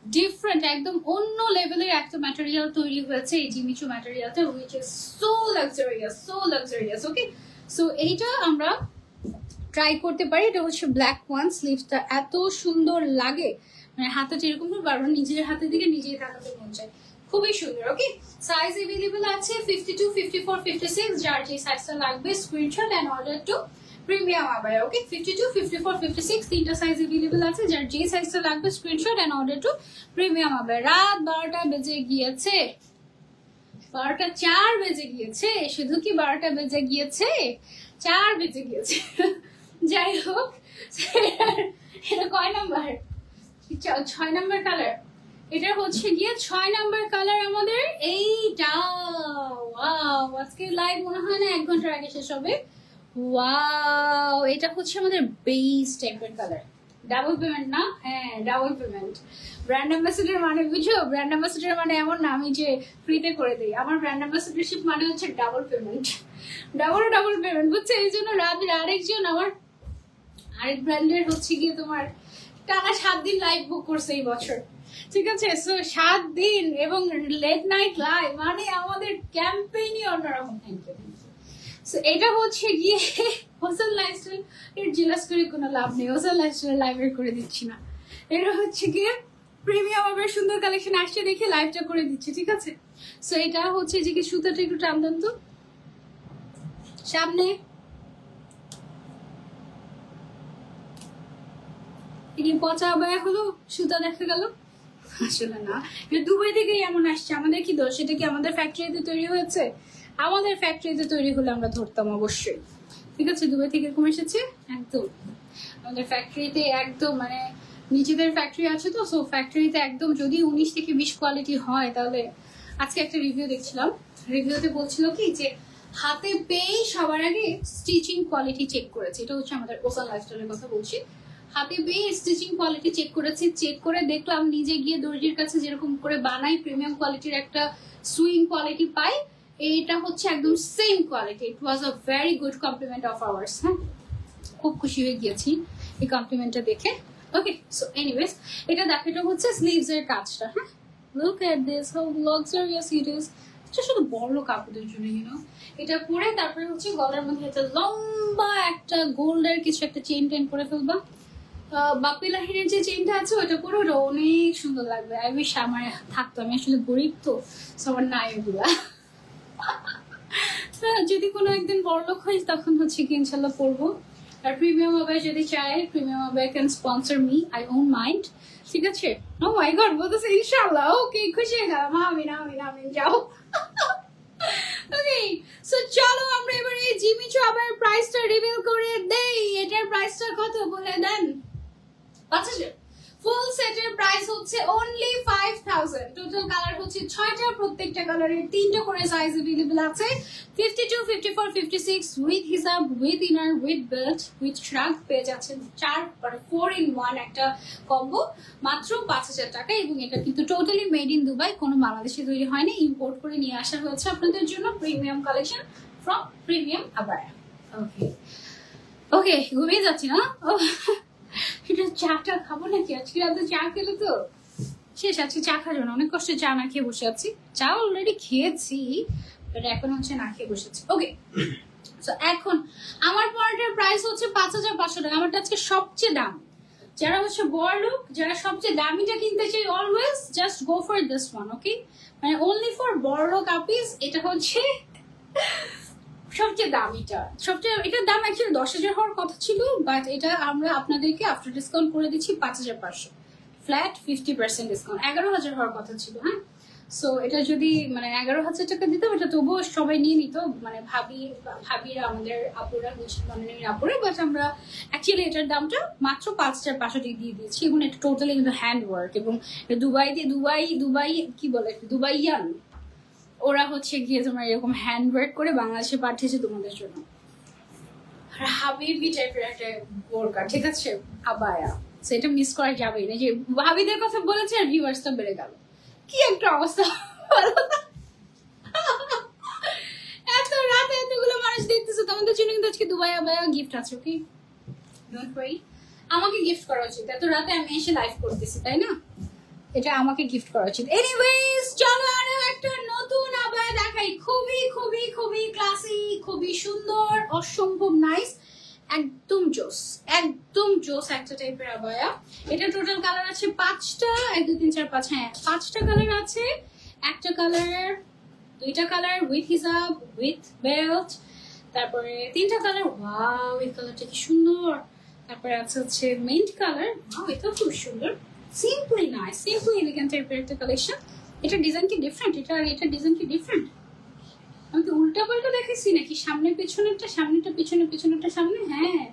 ডিফারেন্ট একদম অন্য লেভেলের একটা ম্যাটেরিয়াল তৈরি হয়েছে এই জিমিচু ম্যাটেরিয়ালটা, which is so luxurious। Okay, so এইটা আমরা ট্রাই করতে পারি। এটা হচ্ছে ব্ল্যাক ওয়ান, স্লিভসটা এত সুন্দর লাগে, মানে হাতে এরকম বারবার নিজের হাতের দিকে নিজেই তাকাতে মন চায়, খুবই সুন্দর। ওকে, সাইজ এভেলেবল আছে 52, 54, 56। যার যে সাইজটা লাগবে screenshot and order to Premium Abaya. Okay, 52, 54, 56 তিনটা সাইজ এভেলেবল আছে, যার যে সাইজটা লাগবে screenshot and order to Premium Abaya. রাত 12টা বেজে গিয়েছে, 12:04 বেজে গিয়েছে, শুধু কি 12টা বেজে গিয়েছে, 4 বেজে গিয়েছে। যাই হোক, এটা কয় নাম্বার? 6 number colour. এটা হচ্ছে গিয়ে 6 নাম্বার কালার আমাদের এইটা। ওয়াও, আজকে লাইভ মনে হয় না 1 ঘন্টার আগে শেষ হবে। ওয়াও, এটা হচ্ছে আমাদের বেস টাইপের কালার। ডাবল পেমেন্ট না? হ্যাঁ, ডাবল পেমেন্ট। ব্র্যান্ড অ্যাম্বাসেডর মানে বুঝো, ব্র্যান্ড অ্যাম্বাসেডর মানে এমন না আমি যে ফ্রিতে করে দিই। আমার ব্র্যান্ড অ্যাম্বাসেডরশিপ মানে হচ্ছে ডাবল পেমেন্ট, ডাবল পেমেন্ট, বুঝছো? এই জন্য আরেকজন আমার আরেক ব্র্যান্ডের হচ্ছে গিয়ে তোমার টানা 7 দিন লাইভ বুক করছে এই বছর। ঠিক আছে, সো 7 দিন এবং লেট নাইট লাইভ, মানে আমাদের ক্যাম্পেইনই অন্যরকম। Thank you. সো এটা হচ্ছে গিয়ে হোসেন লাইফস্টাইল এর জেলাস করে কোনো লাভ নেই, হোসেন লাইফস্টাইল লাইভে করে দিচ্ছি না। এটা হচ্ছে গিয়ে প্রিমিয়াম আবার সুন্দর কালেকশন আসছে দেখে লাইভটা করে দিচ্ছি। ঠিক আছে, সো এটা হচ্ছে যে কি সুতাটা একটু টান দেন তো সামনে, কি পচা আবায়া হলো, সুতা দেখা গেল। আসলে না, এটা দুবাই থেকেই এমন আসছে, আমাদের কি দোষ? এটা কি আমাদের ফ্যাক্টরিতে তৈরি হয়েছে? আমাদের ফ্যাক্টরিতে তৈরি হলে আমরা ধরতাম অবশ্যই। ঠিক আছে, দুবাই থেকে এরকম এসেছে একদম আমাদের ফ্যাক্টরিতে, একদম মানে নিজেদের ফ্যাক্টরি আছে তো, সো ফ্যাক্টরিতে একদম যদি 19 থেকে 20 কোয়ালিটি হয়, তাহলে আজকে একটা রিভিউ দেখছিলাম রিভিউতে বলছিল কি যে হাতে পেয়ে সবার আগে স্টিচিং কোয়ালিটি চেক করেছে। এটা হচ্ছে আমাদের ওসান লাইফস্টাইলের কথা বলছি। হাতে পেয়ে স্টিচিং কোয়ালিটি চেক করেছি, চেক করে দেখলাম নিজে গিয়ে দর্জির কাছে যেরকম করে বানাই প্রিমিয়াম কোয়ালিটির একটা সুইং কোয়ালিটি পাই, এটা হচ্ছে একদম same quality. It was a very good compliment of ours. হ্যাঁ, খুব খুশি হয়ে গিয়েছি এই কমপ্লিমেন্টটা দেখে। ওকে, সো এনিওয়েজ এটা দেখো, এটা হচ্ছে স্লিভস এর কাজটা। হ্যাঁ, look at this, how luxurious it is. এটা শুধু বড় কাপড়ের জন্য, এটা পরে তারপরে হচ্ছে গলার মধ্যে একটা লম্বা একটা গোল্ডের কিছু একটা চেইন টেন করে ফেলবা। বাপি লাহিরের যে চেইনটা আছে ওটা পরে, ওটা অনেক সুন্দর লাগবে। আই উইশ আমার থাকতো, আমি আসলে গরিব তো, সবার নাই ওগুলা। যদি কোনো একদিন বড়লোক হই তখন হচ্ছে কি ইনশাল্লাহ পরবো। আর প্রিমিয়াম আবায়া যদি চায়, premium abaya can sponsor me, I on mind. ঠিক আছে? ও মাই গড, বলতেছে ইনশাআল্লাহ। ওকে, খুশি হয়ে গেলাম। আমিন আমিন আমিন, যাও। ওকে, সো চলো আমরা এবার এই জিমি চু আবার প্রাইসটা রিভিল করে দেই। এটার প্রাইসটা কত বলে দেন? 5000। ফুল সেটের প্রাইস হচ্ছে অনলি 5000। টোটাল কালার হচ্ছে 6টা, প্রত্যেকটা কালারের 3টা করে সাইজ अवेलेबल আছে। 52, 54, 56 উইথ হিজাব, with inner, with belt, with শ্রাগ পেয়ে যাচ্ছেন 4 in 1 একটা কম্বো, মাত্র 5000 টাকা। এবং এটা কিন্তু টোটালি মেড ইন দুবাই, কোনো বাংলাদেশে তৈরি হয়নি, ইম্পোর্ট করে নিয়ে আসা হয়েছে আপনাদের জন্য। Premium collection from Premium Abaya. Okay okay, ঘুমিয়ে যাচ্ছি না? এটা চাটা খাবো নাকি? আজকে রাতে চা খেলে তো শেষ। আজকে চা খাওয়ার জন্য অনেক কষ্টে চা না খেয়ে বসে আছি। চা অলরেডি খেয়েছি, বাট এখন হচ্ছে না খেয়ে বসেছি। ওকে, সো এখন আমার পরের প্রাইস হচ্ছে 5500 টাকা। আমারটা আজকে সবচেয়ে দাম। যারা হচ্ছে বড়লোক, যারা সবচেয়ে দামিটা কিনতে চাই, always just go for this one. Okay, মানে অনলি ফর বড়লোক আপিস। এটা হচ্ছে সবচেয়ে দামিটা, সবচেয়ে এটার দাম অ্যাকচুয়ালি 10,000 হওয়ার কথা ছিল, বাট এটা আমরা আপনাদেরকে আফটার ডিসকাউন্ট করে দিচ্ছি 5500, ফ্ল্যাট 50% ডিসকাউন্ট। 11,000 হওয়ার কথা ছিল। হ্যাঁ, সো এটা যদি মানে 11,000 টাকা দিতাম, এটা তবুও সবাই নিয়ে নিত, মানে ভাবিরা, আমাদের আপুরা, মানে আপুরা। বাট আমরা অ্যাকচুয়ালি এটার দামটা মাত্র 5500 দিয়ে দিয়েছি। এবং এটা টোটালি কিন্তু হ্যান্ড ওয়ার্ক, এবং দুবাই কি বলে, দুবাইয়ান ওরা হচ্ছে গিয়ে তোমার এরকম হ্যান্ড ওয়ার্ক করে বাংলাদেশে পাঠিয়েছে তোমাদের জন্য। আর হাবিবি টাইপের একটা বোরকা, ঠিক আছে, আবায়া, সেটা মিস করা যাবেই না। যে ভাবিদের কথা বলেছে আর ভিউয়ার্সটা বেড়ে গেল, কি একটা অবস্থা। এত রাতে এতগুলো মানুষ দেখতেছো, তোমাদের জন্য কিন্তু আজকে দুবাই আবায়া গিফট আছে। ওকে, ডোন্ট ওয়ারি, আমাকে গিফট করা উচিত। এত রাতে আমি এসে লাইভ করতেছি, তাই না? এটা আমাকে গিফট করা উচিত। এনিওয়েজ, চলো আরো একটা নতুন আবায়া দেখাই। খুবই খুবই খুবই ক্লাসি, খুবই সুন্দর, অসম্ভব নাইস, একদম জোস, একদম জোস একটা টাইপের আবায়া। এটা টোটাল কালার আছে 5টা, 1 2 3 4 5, হ্যাঁ 5টা কালার আছে। একটা কালার, 2টা কালার উইথ হিজাব, উইথ বেল্ট, তারপরে 3টা কালার। ওয়াও, এই কালারটা কি সুন্দর। তারপরে আছে হচ্ছে মিন্ট কালার। ওয়াও, এটাও খুব সুন্দর। সিম্পলি নাইস, সিম্পলি এলিগেন্ট টাইপের একটা কালেকশন। এটা ডিজাইন কি ডিফারেন্ট, এটা ডিজাইন কি ডিফারেন্ট। আমি তো উল্টা পাল্টা দেখেছি নাকি? সামনে পেছনেরটা সামনেটা, পিছনে পেছনেরটা সামনে। হ্যাঁ,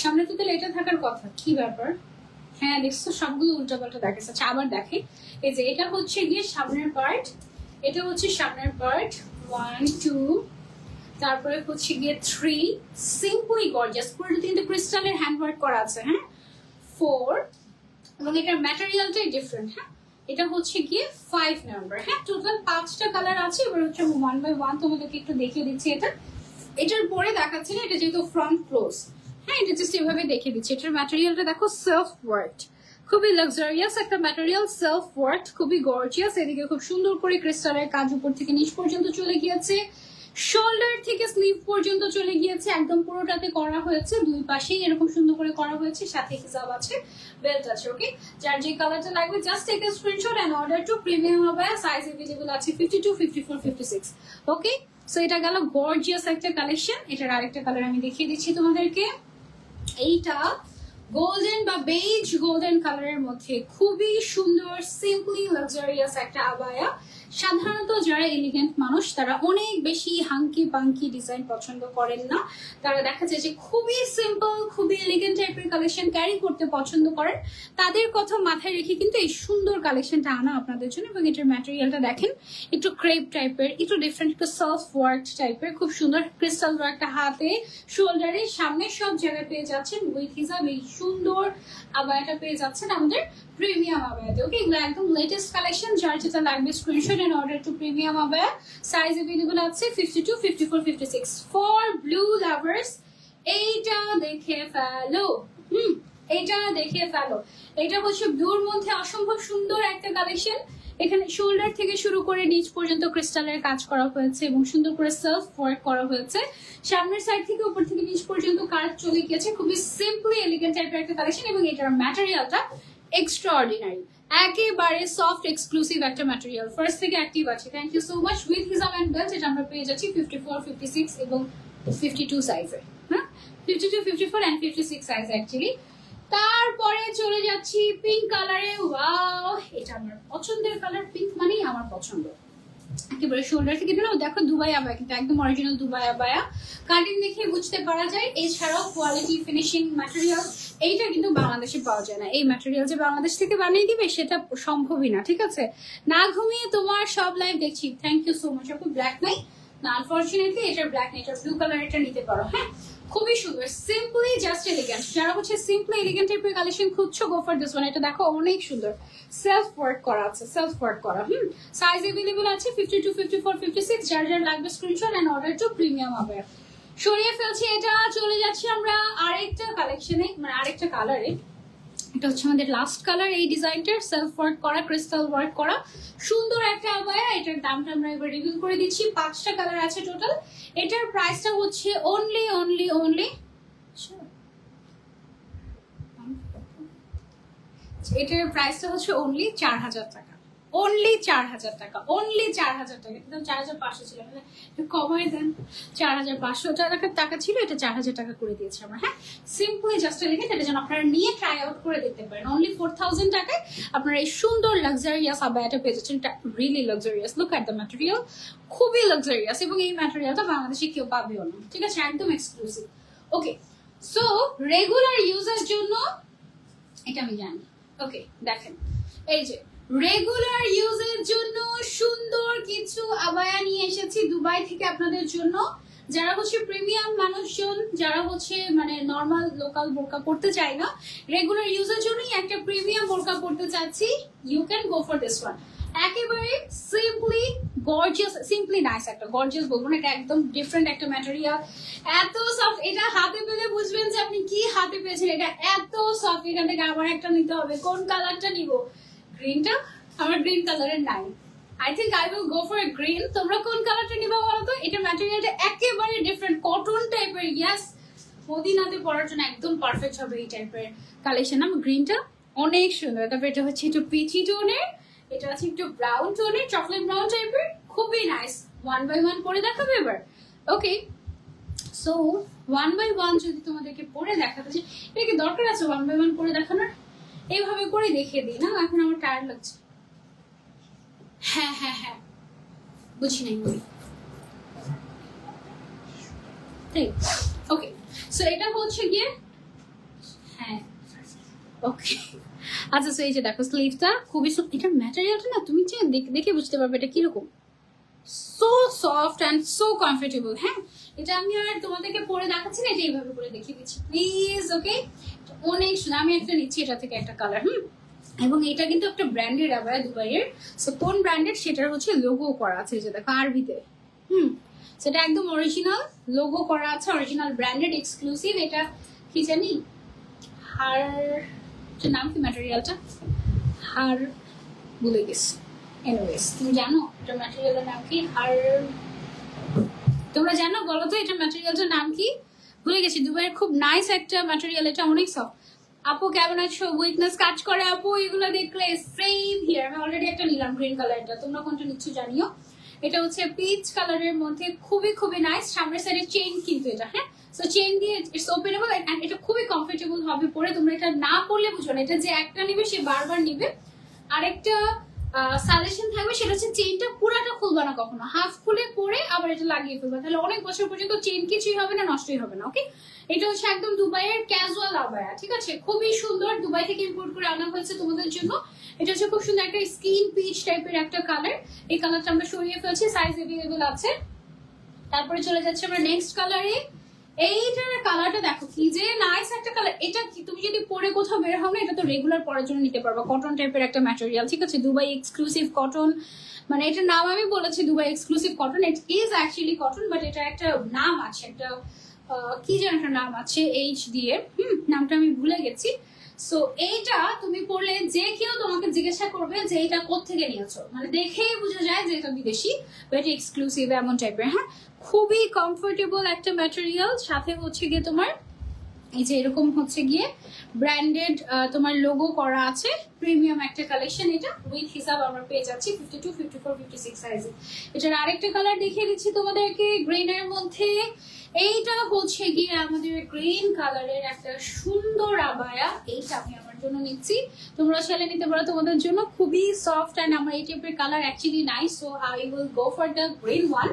সামনে তো তাহলে এটা থাকার কথা। কি ব্যাপার? হ্যাঁ, দেখছো সবগুলো উল্টা পাল্টা দেখেছে। আচ্ছা, আবার দেখে। এই যে এটা হচ্ছে গিয়ে সামনের পার্ট, এটা হচ্ছে সামনের পার্ট 1 2, তারপরে হচ্ছে গিয়ে 3, সিম্পলি গর্জিয়াস, পুরো কিন্তু ক্রিস্টালের হ্যান্ডওয়ার্ক করা আছে। হ্যাঁ, 4, এবং এটার ম্যাটেরিয়ালটাই ডিফারেন্ট। হ্যাঁ, এটা হচ্ছে গিয়ে 5 নাম্বার। হ্যাঁ, টোটাল 5টা কালার আছে। এবার হচ্ছে 1 by 1 তোমাদেরকে একটু দেখিয়ে দিচ্ছি। এটার পরে দেখাচ্ছি না, এটা যেহেতু ফ্রন্ট ক্লোজ। হ্যাঁ, এটা জাস্ট এভাবে দেখিয়ে দিচ্ছি। এটার ম্যাটেরিয়ালটা দেখো, সেলফ ওয়ার্ক, খুবই লাক্সারিয়াস একটা ম্যাটেরিয়াল, সেলফ ওয়ার্ক, খুবই গর্জিয়াস। এদিকে খুব সুন্দর করে ক্রিস্টালের কাজ উপর থেকে নিচ পর্যন্ত চলে গিয়েছে, শোল্ডার থেকে স্লিভ পর্যন্ত চলে গিয়েছে, একদম পুরোটাতে করা হয়েছে, দুই পাশেই এরকম সুন্দর করে করা হয়েছে, সাথে হিজাব আছে, বেল্ট আছে। ওকে, যার যে কালারটা লাগবে just take a screenshot and order to Premium Abaya. Size available আছে 52, 54, 56। ওকে, সো এটা গেল গর্জিয়াস একটা কালেকশন। এটার আরেকটা কালার আমি দেখিয়ে দিচ্ছি তোমাদেরকে। এইটা গোল্ডেন বা বেজ গোল্ডেন কালারের মধ্যে খুবই সুন্দর সিম্পলি লাক্সারিয়াস একটা আবায়া। সাধারণত যারা এলিগেন্ট মানুষ তারা অনেক বেশি হাঙ্কি পাঙ্কি ডিজাইন পছন্দ করেন না, তারা দেখা যায় যে খুবই সিম্পল খুবই এলিগেন্ট টাইপের কালেকশন ক্যারি করতে পছন্দ করেন। তাদের কথা মাথায় রেখে কিন্তু এই সুন্দর কালেকশনটা আনা আপনাদের জন্য। এবং এটার ম্যাটেরিয়ালটা দেখেন একটু ক্রেপ টাইপের, একটু ডিফারেন্ট, একটু সফট ওয়ার্ক টাইপের, খুব সুন্দর ক্রিস্টাল ওয়ার্কটা হাতে শোল্ডারে সামনে সব জায়গায় পেয়ে যাচ্ছেন। উইথ হিসাব এই সুন্দর আবায়াটা পেয়ে যাচ্ছেন আমাদের প্রিমিয়াম আবায়াতে। ওকে, এগুলো একদম লেটেস্ট কালেকশন, যার যেটা লাগবে screenshot and order to Premium Abaya. Size available আছে 52, 54, 56 ফর ব্লু লাভার্স। এইটা দেখে ফেলো, এইটা দেখে ফেলো। এটা হচ্ছে ব্লুর মধ্যে অসম্ভব সুন্দর একটা কালেকশন। এখানে শোল্ডার থেকে শুরু করে নিচ পর্যন্ত ক্রিস্টালের কাজ করা হয়েছে এবং সুন্দর করে সেলফ ওয়ার্ক করা হয়েছে। সামনের সাইড থেকে উপর থেকে নিচ পর্যন্ত কাজ চলে গিয়েছে। খুবই সিম্পলি এলিগেন্ট টাইপের একটা কালেকশন এবং এটার ম্যাটেরিয়ালটা এক্সট্রাঅর্ডিনারি, একেবারে সফট এক্সক্লুসিভ একটা ম্যাটেরিয়াল। ফার্স্ট থেকে অ্যাক্টিভ আছে। Thank you so much. With হিজাব এন্ড বেল্ট এটা আমরা পেয়ে যাচ্ছি 54, 56 এবং 52 সাইজে। হ্যাঁ, 52, 54 এন্ড 56 সাইজ অ্যাকচুয়ালি। তারপরে চলে যাচ্ছি পিঙ্ক কালারে। ওয়াও, এটা আমার পছন্দের কালার। পিঙ্ক মানেই আমার পছন্দ। একেবারে শোল্ডার থেকে দিলাম, দেখো দুবাই আবায়া, কিন্তু একদম অরিজিনাল দুবাই আবায়া। কাটিং দেখে বুঝতে পারা যায়। এছাড়াও কোয়ালিটি ফিনিশিং ম্যাটেরিয়াল এইটা কিন্তু বাংলাদেশে পাওয়া যায় না। এই ম্যাটেরিয়াল যে বাংলাদেশ থেকে বানিয়ে দিবে সেটা সম্ভবই না। ঠিক আছে, না ঘুমিয়ে তোমার সব লাইভ দেখছি। Thank you so much. আপু ব্ল্যাক নাই না, আনফরচুনেটলি এটার ব্ল্যাক নেই, এটার ব্লু কালার, এটা নিতে পারো। হ্যাঁ, খুবই সুন্দর, সিম্পলি জাস্ট এলিগেন্ট। যারা হচ্ছে সিম্পলি এলিগেন্ট টাইপের কালেকশন খুঁজছো, গো ফর দিস ওয়ান। এটা দেখো অনেক সুন্দর সেলফ ওয়ার্ক করা আছে, সেলফ ওয়ার্ক করা। সাইজ अवेलेबल আছে 52, 54, 56। যার যার লাগবে screenshot and order to Premium Abaya. সরিয়ে ফেলছি এটা, চলে যাচ্ছি আমরা আরেকটা কালেকশনে, মানে আরেকটা কালারে। এটা হচ্ছে আমাদের লাস্ট কালার। এই ডিজাইনটার সেলফ ওয়ার্ক করা, ক্রিস্টাল ওয়ার্ক করা সুন্দর একটা আবায়া। এটার দামটা আমরা এবার রিভিল করে দিচ্ছি। 5টা কালার আছে টোটাল। এটার প্রাইসটা হচ্ছে অনলি এটার প্রাইসটা হচ্ছে অনলি 4000 টাকা। অনলি 4000 টাকা, অনলি 4000 টাকা। কিন্তু 4500 ছিল, মানে একটু কমাই দেন। 4500 টাকা ছিল, এটা 4000 টাকা করে দিয়েছি আমরা। হ্যাঁ, সিম্পলি জাস্ট লিখে এটা যেন আপনারা নিয়ে ট্রাই আউট করে দেখতে পারেন। অনলি 4000 টাকায় আপনারা এই সুন্দর লাক্সারিয়াস আবায়াটা পেয়ে যাচ্ছেন। এটা really luxurious. Look at the material, খুবই লাক্সারিয়াস এবং এই ম্যাটেরিয়ালটা বাংলাদেশে কেউ পাবেও না। ঠিক আছে, একদম এক্সক্লুসিভ। ওকে, সো রেগুলার ইউজের জন্য এটা আমি জানি। ওকে, দেখেন এই যে রেগুলার ইউজের জন্য সুন্দর কিছু আবায়া নিয়ে এসেছি দুবাই থেকে আপনাদের জন্য। যারা হচ্ছে প্রিমিয়াম মানুষজন, যারা হচ্ছে মানে নর্মাল লোকাল বোরকা পড়তে চায় না, রেগুলার ইউজের জন্যই একটা প্রিমিয়াম বোরকা পড়তে চাচ্ছি, you can go for this one. একেবারে সিম্পলি গর্জিয়াস, সিম্পলি নাইস একটা গর্জিয়াস বলবো না, এটা একদম ডিফারেন্ট একটা ম্যাটেরিয়াল। এত সফট, এটা হাতে পেলে বুঝবেন যে আপনি কি হাতে পেয়েছেন। এটা এত সফট। এখান থেকে আমার একটা নিতে হবে। কোন কালারটা নিব? গ্রিনটা? আমার গ্রিন কালারের নাই। I think I will go for green. তোমরা কোন কালারটা নিবা বলো তো? এটা ম্যাটেরিয়ালটা একেবারে ডিফারেন্ট, কটন টাইপের। ইয়েস, মদিনাতে পরার জন্য একদম পারফেক্ট হবে এই টাইপের কালেকশন। আমার গ্রিনটা অনেক সুন্দর। তারপর এটা হচ্ছে একটু পিচি টোনের, এটা আছে একটু ব্রাউন টোনের, চকলেট ব্রাউন টাইপের, খুবই নাইস। 1 বাই 1 পরে দেখাবে এবার। ওকে, সো 1 বাই 1 যদি তোমাদেরকে পরে দেখাতে চাই, এটা কি দরকার আছে 1 বাই 1 পরে দেখানোর? এইভাবে করে দেখিয়ে দিই না, এখন আমার টায়ার্ড লাগছে। হ্যাঁ হ্যাঁ হ্যাঁ, বুঝি নাই বলি। ওকে, সো এটা হচ্ছে গিয়ে, হ্যাঁ ওকে। আচ্ছা, সো এই যে দেখো স্লিভটা খুবই, এটার ম্যাটেরিয়ালটা না তুমি দেখে বুঝতে পারবে এটা কিরকম। So soft and so comfortable. হ্যাঁ, এটা আমি আর তোমাদেরকে পরে দেখাচ্ছি না, এটা এইভাবে করে দেখিয়ে দিচ্ছি প্লিজ। ওকে, অনেক সুন্দর। আমি একটা নিচ্ছি এটা থেকে একটা কালার। এবং এটা কিন্তু একটা ব্র্যান্ডেড আবায়া দুবাইয়ের। সো কোন ব্র্যান্ডেড সেটার হচ্ছে লোগো করা আছে, যে দেখো আরবিতে। সেটা একদম অরিজিনাল লোগো করা আছে, অরিজিনাল ব্র্যান্ডেড এক্সক্লুসিভ। এটা কি জানি, হার নাম কি ম্যাটেরিয়ালটা, হার ভুলে গেছি। এনিওয়েজ, তুমি জানো এটা ম্যাটেরিয়ালের নাম কি? হার, তোমরা জানো বলো তো এটা ম্যাটেরিয়ালটার নাম কি? ভুলে গেছি। দুবাইয়ের খুব নাইস একটা ম্যাটেরিয়াল, এটা অনেক সফট। আপু কেমন আছো? উইকনেস কাজ করে আপু এগুলো দেখলে। সেম হিয়ার, আমি অলরেডি একটা নিলাম গ্রিন কালারটা, তোমরা কোনটা নিচ্ছ জানিও। এটা হচ্ছে পিচ কালারের মধ্যে, খুবই খুবই নাইস। সামনের সাইডে চেইন কিন্তু এটা, হ্যাঁ সো চেইন দিয়ে ইটস ওপেনেবল এন্ড এটা খুবই কমফোর্টেবল হবে পরে। তোমরা এটা না পরলে বুঝো না, এটা যে একটা নিবে সে বারবার নিবে। আরেকটা সাজেশন থাকবে সেটা হচ্ছে চেইনটা পুরাটা খুলবা না কখনো, হাফ খুলে পরে আবার এটা লাগিয়ে ফেলবা, তাহলে অনেক বছর পর্যন্ত চেইন কিছুই হবে না, নষ্টই হবে না। ওকে, এটা হচ্ছে একদম দুবাইয়ের ক্যাজুয়াল আবায়া, ঠিক আছে, খুবই সুন্দর, দুবাই থেকে ইম্পোর্ট করে আনা হয়েছে তোমাদের জন্য। এটা হচ্ছে খুব সুন্দর একটা স্কিন পিচ টাইপের একটা কালার, এই কালারটা আমরা সরিয়ে ফেলছি, সাইজ अवेलेबल আছে। তারপরে চলে যাচ্ছে আমরা নেক্সট কালারে। এইটার কালারটা দেখো কি যে নাইস একটা কালার। এটা কি তুমি যদি পরে কোথাও বের হও না, এটা তো রেগুলার পরার জন্য নিতে পারবা, কটন টাইপের একটা ম্যাটেরিয়াল, ঠিক আছে, দুবাই এক্সক্লুসিভ কটন, মানে এটার নাম আমি বলেছি Dubai exclusive cotton, it is actually cotton, but এটা একটা নাম আছে, একটা কি যেন একটা নাম আছে এইচ দিয়ে, নামটা আমি ভুলে গেছি। সো এইটা তুমি পরলে যে কেউ তোমাকে জিজ্ঞাসা করবে যে এটা কোত্থেকে নিয়েছো, মানে দেখেই বোঝা যায় যে এটা বিদেশি বা এটা এক্সক্লুসিভ এমন টাইপের। হ্যাঁ, খুবই কমফোর্টেবল একটা ম্যাটেরিয়াল, সাথে হচ্ছে গিয়ে তোমার এই যে এরকম হচ্ছে গিয়ে ব্র্যান্ডেড তোমার লোগো করা আছে, প্রিমিয়াম একটা কালেকশন। এটা উইথ হিসাব আমরা পেয়ে যাচ্ছি 52, 54, 56 সাইজে। এটার আরেকটা কালার দেখিয়ে দিচ্ছি তোমাদেরকে গ্রিনের মধ্যে। এইটা হচ্ছে গিয়ে আমাদের গ্রিন কালারের একটা সুন্দর আবায়া, এইটা আমি আমার জন্য নিচ্ছি, তোমরা চাইলে নিতে পারো তোমাদের জন্য, খুবই সফট অ্যান্ড আমার এই টাইপের colour actually nice, so I will go for the green one.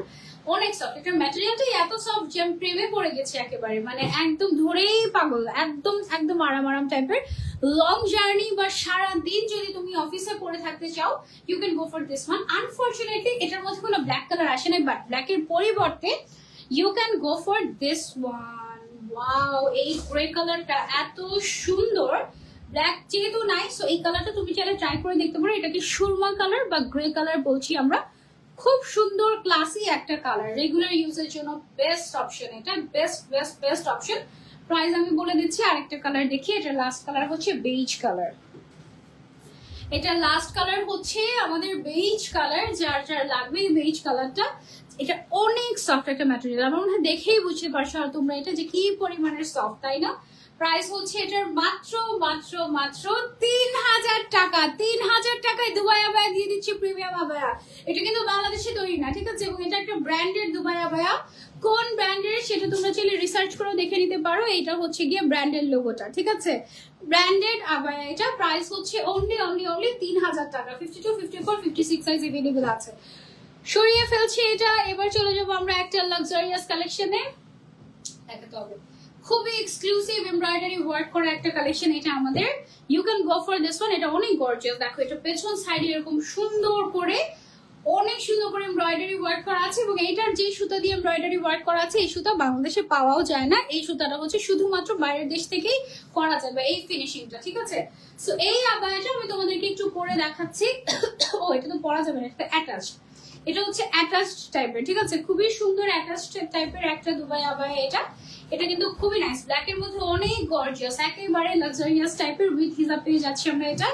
অনেক সফট, এটার ম্যাটেরিয়ালটাই এত সফট যে আমি প্রেমে পড়ে গেছি একেবারে, মানে একদম ধরেই পাগল, একদম একদম আরাম আরাম টাইপের। লং জার্নি বা সারা দিন যদি তুমি অফিসে পরে থাকতে চাও, you can go for this one. Unfortunately এটার মধ্যে কোনো ব্ল্যাক কালার আসে নাই, বাট ব্ল্যাকের পরিবর্তে you can go for this one. Wow, এই গ্রে কালারটা এত সুন্দর, ব্ল্যাক যেহেতু নাই, সো এই কালারটা তুমি চাইলে ট্রাই করে দেখতে পারো। এটাকে সুরমা কালার বা গ্রে কালার বলছি আমরা, খুব সুন্দর ক্লাসি একটা কালার, রেগুলার ইউজের জন্য বেস্ট অপশন, এটা best best best option. Price আমি বলে দিচ্ছি। আরেকটা কালার দেখি, এটা লাস্ট কালার হচ্ছে বেইজ কালার, এটা লাস্ট কালার হচ্ছে আমাদের বেইজ কালার, যার যার লাগবে এই বেইজ কালারটা। এটা অনেক সফট একটা ম্যাটেরিয়াল, আমার মনে হয় দেখেই বুঝতে পারছো আর তোমরা এটা যে কি পরিমাণের সফট, তাই না? প্রাইস হচ্ছে এটার মাত্র মাত্র মাত্র 3000 টাকা। 3000 টাকায় দুবাই আবায়া দিয়ে দিচ্ছি, প্রিমিয়াম আবায়া। এটা কিন্তু বাংলাদেশে তৈরি না, ঠিক আছে, এবং এটা একটা ব্র্যান্ডেড দুবাই আবায়া। কোন ব্র্যান্ডের সেটা তোমরা চাইলে রিসার্চ করে দেখে নিতে পারো। এটা হচ্ছে গিয়ে ব্র্যান্ডের লোগোটা, ঠিক আছে, ব্র্যান্ডেড আবায়া। এটা প্রাইস হচ্ছে অনলি 3000 টাকা। 52, 54, 56 সাইজ अवेलेबल আছে। সরিয়ে ফেলছি এটা, এবার চলে যাবো আমরা একটা লাক্সারিয়াস কালেকশনে। দেখাতে হবে খুবই এক্সক্লুসিভ এমব্রয়ডারি ওয়ার্ক করা একটা কালেকশন, এটা আমাদের। You can go for this one. এটা অনেক গর্জিয়াস, দেখো এটা পেছন সাইডে এরকম সুন্দর করে অনেক সুন্দর করে এমব্রয়ডারি ওয়ার্ক করা আছে, এবং এইটার যে সুতা দিয়ে এমব্রয়ডারি ওয়ার্ক করা আছে এই সুতা বাংলাদেশে পাওয়াও যায় না। এই সুতাটা হচ্ছে শুধুমাত্র বাইরের দেশ থেকেই করা যাবে এই ফিনিশিংটা, ঠিক আছে। সো এই আবায়াটা আমি তোমাদেরকে একটু পরে দেখাচ্ছি। ও, এটা তো পরা যাবে না, এটা অ্যাটাচড, এটা হচ্ছে অ্যাটাচড টাইপের, ঠিক আছে, খুবই সুন্দর অ্যাটাচড টাইপের একটা দুবাই আবায়া। এটা এটা কিন্তু খুবই নাইস, ব্ল্যাক এর মধ্যে অনেক গর্জিয়াস, একেবারে লাক্সারিয়াস টাইপের, উইথ হিজাব পেয়ে যাচ্ছি আমরা এটা।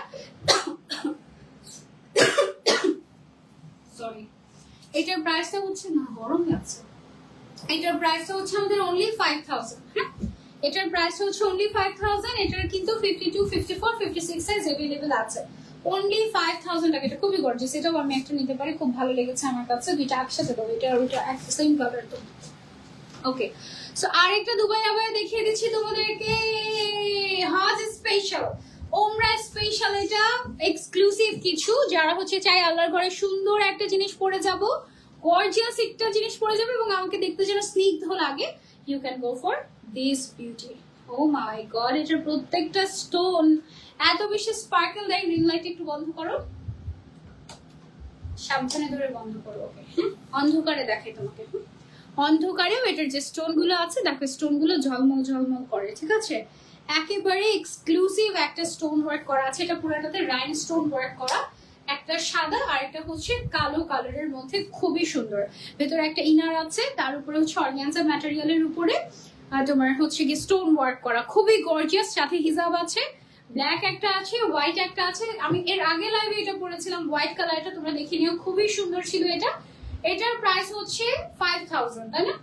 সরি, এটার প্রাইসটা হচ্ছে না, গরম লাগছে। এটার প্রাইসটা হচ্ছে আমাদের অনলি 5000। হ্যাঁ, এটার প্রাইসটা হচ্ছে অনলি 5000। এটার কিন্তু 52, 54, 56 সাইজ अवेलेबल আছে, অনলি 5000 টাকা। এটা খুবই গর্জিয়াস, এটাও আমি একটা নিতে পারি, খুব ভালো লেগেছে আমার কাছে। দুইটা একসাথে দেবো, এটা আর ওইটা সেম কালার তো। ওকে, সো আরেকটা দুবাই আবায়া দেখিয়ে দিচ্ছি তোমাদেরকে, হজ স্পেশাল, ওমরা স্পেশাল। এটা এক্সক্লুসিভ কিছু, যারা হচ্ছে চাই আল্লাহর ঘরে সুন্দর একটা জিনিস পরে যাব, গর্জিয়াস একটা জিনিস পরে যাবে এবং আমাকে দেখতে যেন স্নিগ্ধ লাগে, you can go for this beauty. Oh my god, এটার প্রত্যেকটা স্টোন এত বেশি স্পার্কেল দেয়। রিং লাইট একটু বন্ধ করো, সাবধানে ধরে বন্ধ করো। ওকে, অন্ধকারে দেখাই তোমাকে। অন্ধকারেও এটার যে স্টোন গুলো আছে, দেখো স্টোন গুলো ঝলমল ঝলমল করে, ঠিক আছে, একেবারে এক্সক্লুসিভ একটা স্টোন ওয়ার্ক করা আছে। এটা পুরোটাতে রাইন স্টোন ওয়ার্ক করা, একটা সাদা আর একটা হচ্ছে কালো কালারের মধ্যে, খুবই সুন্দর। ভেতরে একটা ইনার আছে, তার উপরে হচ্ছে অর্গানজা ম্যাটেরিয়ালের উপরে তোমার হচ্ছে কি স্টোন ওয়ার্ক করা, খুবই গর্জিয়াস। সাথে হিজাব আছে, ব্ল্যাক একটা আছে, হোয়াইট একটা আছে। আমি এর আগে লাইভে এটা পরেছিলাম হোয়াইট কালারটা, তোমরা দেখে নিও, খুবই সুন্দর ছিল এটা। এটার প্রাইস হচ্ছে 5000, তাই না?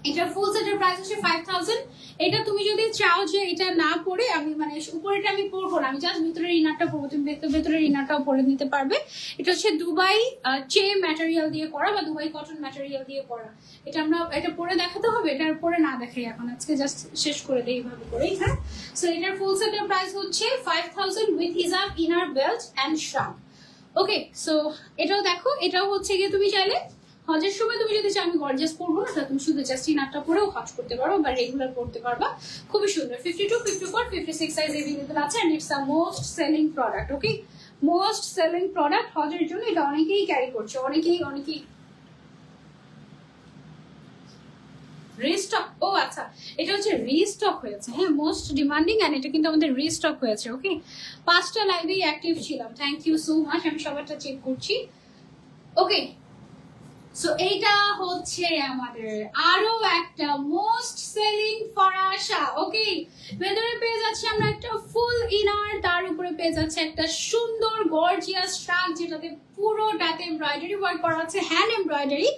এটা ফুল সেটের প্রাইস হচ্ছে 5000। এটা তুমি যদি চাও যে এটা না পরে আমি মানে উপরেটা আমি পরবো না, আমি জাস্ট ভিতরের ইনারটা পরবো, তুমি ভেতরের ইনারটাও পরে নিতে পারবে। এটা হচ্ছে দুবাই চে ম্যাটেরিয়াল দিয়ে করা বা দুবাই কটন ম্যাটেরিয়াল দিয়ে করা। এটা আমরা এটা পরে দেখাতে হবে, এটার পরে না দেখাই এখন, আজকে জাস্ট শেষ করে দেই এইভাবে করেই। হ্যাঁ, সো এটার ফুল সেটের প্রাইস হচ্ছে 5000 উইথ হিজাব, inner, belt and shrug. Okay, so এটাও দেখো, এটাও হচ্ছে গিয়ে তুমি চাইলে হজের সময় তুমি যদি চাও আমি গর্জিয়াস পরবো না, তুমি শুধু জাস্ট ইনারটা পরেও হজ করতে পারো বা রেগুলার পরতে পারবা, খুবই সুন্দর। 52, 54, 56 সাইজ এভেলেবল আছে and it's a most selling product. Okay, most selling product হজের জন্য, এটা অনেকেই ক্যারি করছে, অনেকেই রিস্টক। ও আচ্ছা, এটা হচ্ছে রিস্টক হয়েছে। হ্যাঁ, মোস্ট ডিমান্ডিং এন্ড এটা কিন্তু আমাদের রিস্টক হয়েছে। ওকে, 5টা লাইভেই অ্যাক্টিভ ছিলাম, থ্যাংক ইউ সো মাচ, আমি সবারটা চেক করছি। ওকে, সো এইটা হচ্ছে আমাদের আরো একটা মোস্ট সেলিং ফরাসা। ওকে, ভেতরে পেয়ে যাচ্ছে আমরা একটা ফুল ইনার, তার উপরে পেয়ে যাচ্ছে একটা সুন্দর গর্জিয়াস শ্রাগ যেটাতে পুরোটাতে এমব্রয়ডারি ওয়ার্ক করা আছে, hand embroidery.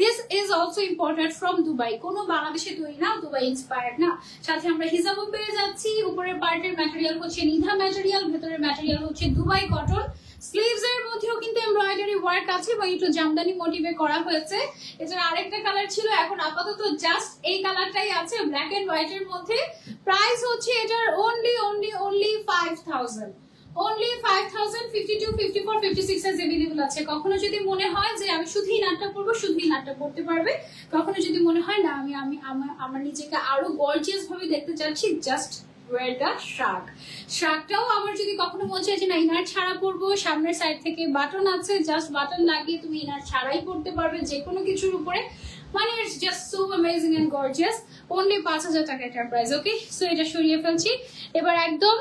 This is also imported from Dubai, কোনো বাংলাদেশে তৈরি না, দুবাই ইন্সপায়ার্ড না। সাথে আমরা হিজাবও পেয়ে যাচ্ছি, উপরের পার্টের ম্যাটেরিয়াল হচ্ছে নিধা ম্যাটেরিয়াল, ভেতরের ম্যাটেরিয়াল হচ্ছে দুবাই কটন। স্লিভস এর মধ্যেও কিন্তু এমব্রয়ডারি ওয়ার্ক আছে বা একটু জামদানি মোটিভে করা হয়েছে। এছাড়া আরেকটা কালার ছিল, এখন আপাতত জাস্ট এই কালারটাই আছে ব্ল্যাক এন্ড হোয়াইট এর মধ্যে। প্রাইস হচ্ছে এটার only 5000, only 5000। 52, 54, 56 সাইজ अवेलेबल আছে। কখনো যদি মনে হয় যে আমি শুধু ইনারটা পরবো, শুধু ইনারটা পরতে পারবে। কখনো যদি মনে হয় না আমি আমার নিজেকে আরো গর্জিয়াস ভাবে দেখতে চাচ্ছি, জাস্ট ওয়্যার দ্য শ্রাগ। শ্রাগটাও আমার যদি কখনো মনে হয় যে না ইনার ছাড়া পরবো, সামনের সাইড থেকে বাটন আছে, জাস্ট বাটন লাগিয়ে তুমি ইনার ছাড়াই পরতে পারবে যে কোনো কিছুর উপরে, মানে it's just so amazing and gorgeous. Only 5000 টাকা এটার প্রাইস। ওকে, সো এটা সরিয়ে ফেলছি। এবার একদম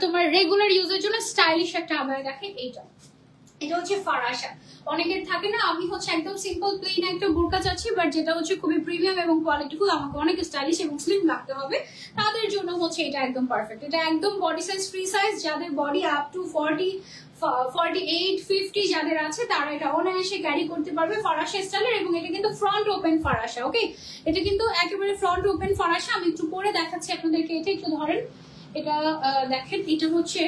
তোমার রেগুলার ইউজের জন্য স্টাইলিশ একটা আবায়া দেখে, এটা হচ্ছে ফরাসা। অনেকের থাকে না আমি হচ্ছে একদম সিম্পল প্লেন একটা বোরকা চাচ্ছি, বাট যেটা হচ্ছে খুবই প্রিমিয়াম এবং কোয়ালিটিফুল, আমাকে অনেক স্টাইলিশ এবং স্লিম লাগতে হবে, তাদের জন্য হচ্ছে এটা একদম পারফেক্ট। এটা একদম বডি সাইজ ফ্রি সাইজ, যাদের বডি আপ টু 40, 48, 50 যাদের আছে তারা এটা অনায়াসে ক্যারি করতে পারবে ফরাসা স্টাইলের। এবং এটা কিন্তু ফ্রন্ট ওপেন ফরাসা। ওকে, এটা কিন্তু একেবারে ফ্রন্ট ওপেন ফরাসা। আমি একটু পরে দেখাচ্ছি আপনাদেরকে, এটা একটু ধরেন, এটা দেখেন, এটা হচ্ছে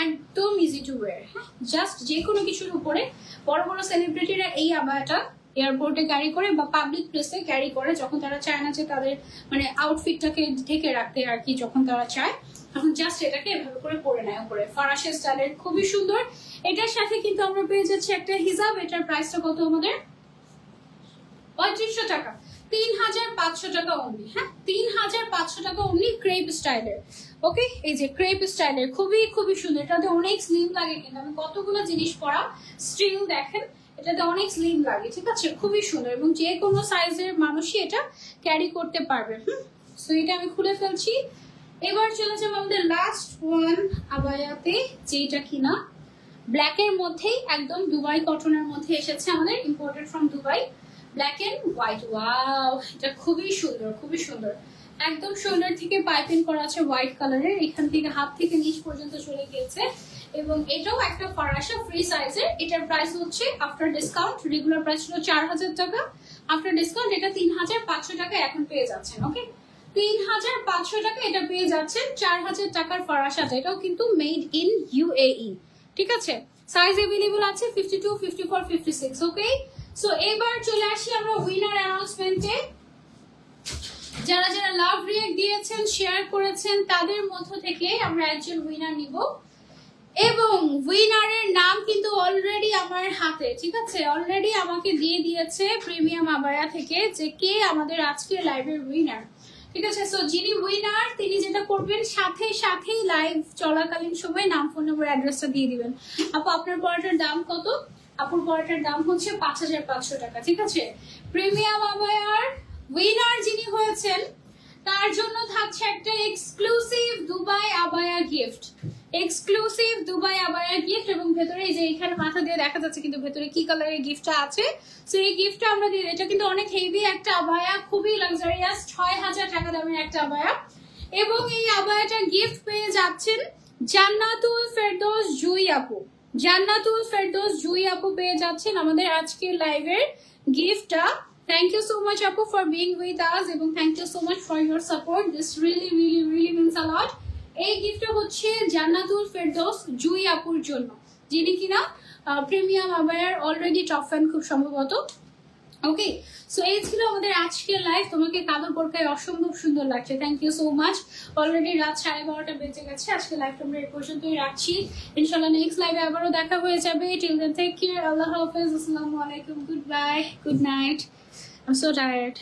একদম ইজি টু ওয়্যার। হ্যাঁ, জাস্ট যে কোনো কিছুর উপরে। বড় বড় সেলিব্রিটিরা এই আবায়াটা এয়ারপোর্টে ক্যারি করে বা পাবলিক প্লেসে ক্যারি করে, যখন তারা চায় না যে তাদের মানে আউটফিটটাকে ঢেকে রাখতে আর কি, যখন তারা চায় তখন জাস্ট এটাকে এভাবে করে পরে নেয় উপরে। ফরাসা স্টাইলের, খুবই সুন্দর। এটার সাথে কিন্তু আমরা পেয়ে যাচ্ছি একটা হিজাব। এটার প্রাইসটা কত আমাদের? 3500 টাকা, 3500 টাকা অনলি। হ্যাঁ, 3500 টাকা অনলি, ক্রেপ স্টাইলের। ওকে, এই যে ক্রেপ স্টাইলের, খুবই সুন্দর। এটাতে অনেক স্লিম লাগে, কিন্তু আমি কতগুলো জিনিস পরা স্টিল দেখেন, এটাতে অনেক স্লিম লাগে। ঠিক আছে, খুবই সুন্দর এবং যে কোনো সাইজের মানুষই এটা ক্যারি করতে পারবে। সো এটা আমি খুলে ফেলছি। এবার চলে যাবো আমাদের লাস্ট ওয়ান আবায়াতে, যেটা কিনা ব্ল্যাক এর মধ্যেই একদম দুবাই কটনের মধ্যে এসেছে, আমাদের imported from Dubai, black and white. Wow, এটা খুবই সুন্দর। একদম শোল্ডার থেকে পাইপিং করা আছে হোয়াইট কালারের, এখান থেকে হাত থেকে নিচ পর্যন্ত চলে গিয়েছে। এবং এটাও একটা ফরাসা ফ্রি সাইজের। এটার প্রাইস হচ্ছে আফটার ডিসকাউন্ট, রেগুলার প্রাইস ছিল 4000 টাকা, আফটার ডিসকাউন্ট এটা 3500 টাকা এখন পেয়ে যাচ্ছেন। ওকে, 3500 টাকা এটা পেয়ে যাচ্ছেন 4000 টাকার ফরাসাটা। এটাও কিন্তু মেড ইন UAE। ঠিক আছে, সাইজ अवेलेबल আছে 52, 54, 56। ওকে, সো এবার চলে আসি আমরা উইনার অ্যানাউন্সমেন্টে। যারা লাভ রিঅ্যাক্ট দিয়েছেন, শেয়ার করেছেন, তাদের মধ্য থেকে আমরা একজন উইনার নিব এবং উইনারের নাম কিন্তু অলরেডি আমার হাতে। ঠিক আছে, অলরেডি আমাকে দিয়ে দিয়েছে প্রিমিয়াম আবায়া থেকে যে কে আমাদের আজকের লাইভের উইনার। ঠিক আছে, সো যিনি উইনার তিনি যেটা করবেন, সাথেই লাইভ চলাকালীন সময় নাম, ফোন নম্বর, অ্যাড্রেসটা দিয়ে দিবেন। আপু আপনার পড়াটার দাম কত? আপুর পড়াটার দাম হচ্ছে 5500 টাকা। ঠিক আছে, প্রিমিয়াম আবায়ার উইনার যিনি হয়েছেন তার জন্য থাকছে একটা এক্সক্লুসিভ দুবাই আবায়া গিফট, এবং ভেতরে এই যে এখানে মাথা দিয়ে দেখা যাচ্ছে কিন্তু ভেতরে কি কালারের গিফটটা আছে। সো এই গিফটটা আমরা দিয়ে, এটা কিন্তু অনেক হেভি একটা আবায়া, খুবই লাক্সারিয়াস, 6000 টাকা দামের একটা আবায়া। এবং এই আবায়াটা গিফট পেয়ে যাচ্ছেন জান্নাতুল ফেরদৌস জুই আপু পেয়ে যাচ্ছেন আমাদের আজকের লাইভের গিফটটা Thank you so much Apu for being with us এবং thank you so much for your support. This really really really means a lot. এই গিফটটা হচ্ছে জান্নাতুল ফেরদৌস জুই আপুর জন্য, যিনি কিনা প্রিমিয়াম আবায়ার অলরেডি টপ ফ্যান খুব সম্ভবত। ওকে, সো এই ছিল আমাদের আজকের লাইভ। তোমাকে কালো বোরকায় অসম্ভব সুন্দর লাগছে, thank you so much. Already রাত 12:30 বেজে গেছে, আজকে লাইভটা আমরা এই পর্যন্তই রাখছি। ইনশাআল্লাহ নেক্সট লাইভে আবারও দেখা হয়ে যাবে। টিল দেন টেক কেয়ার, আল্লাহ হাফেজ, আসসালামু আলাইকুম, good bye, good night. I'm so tired.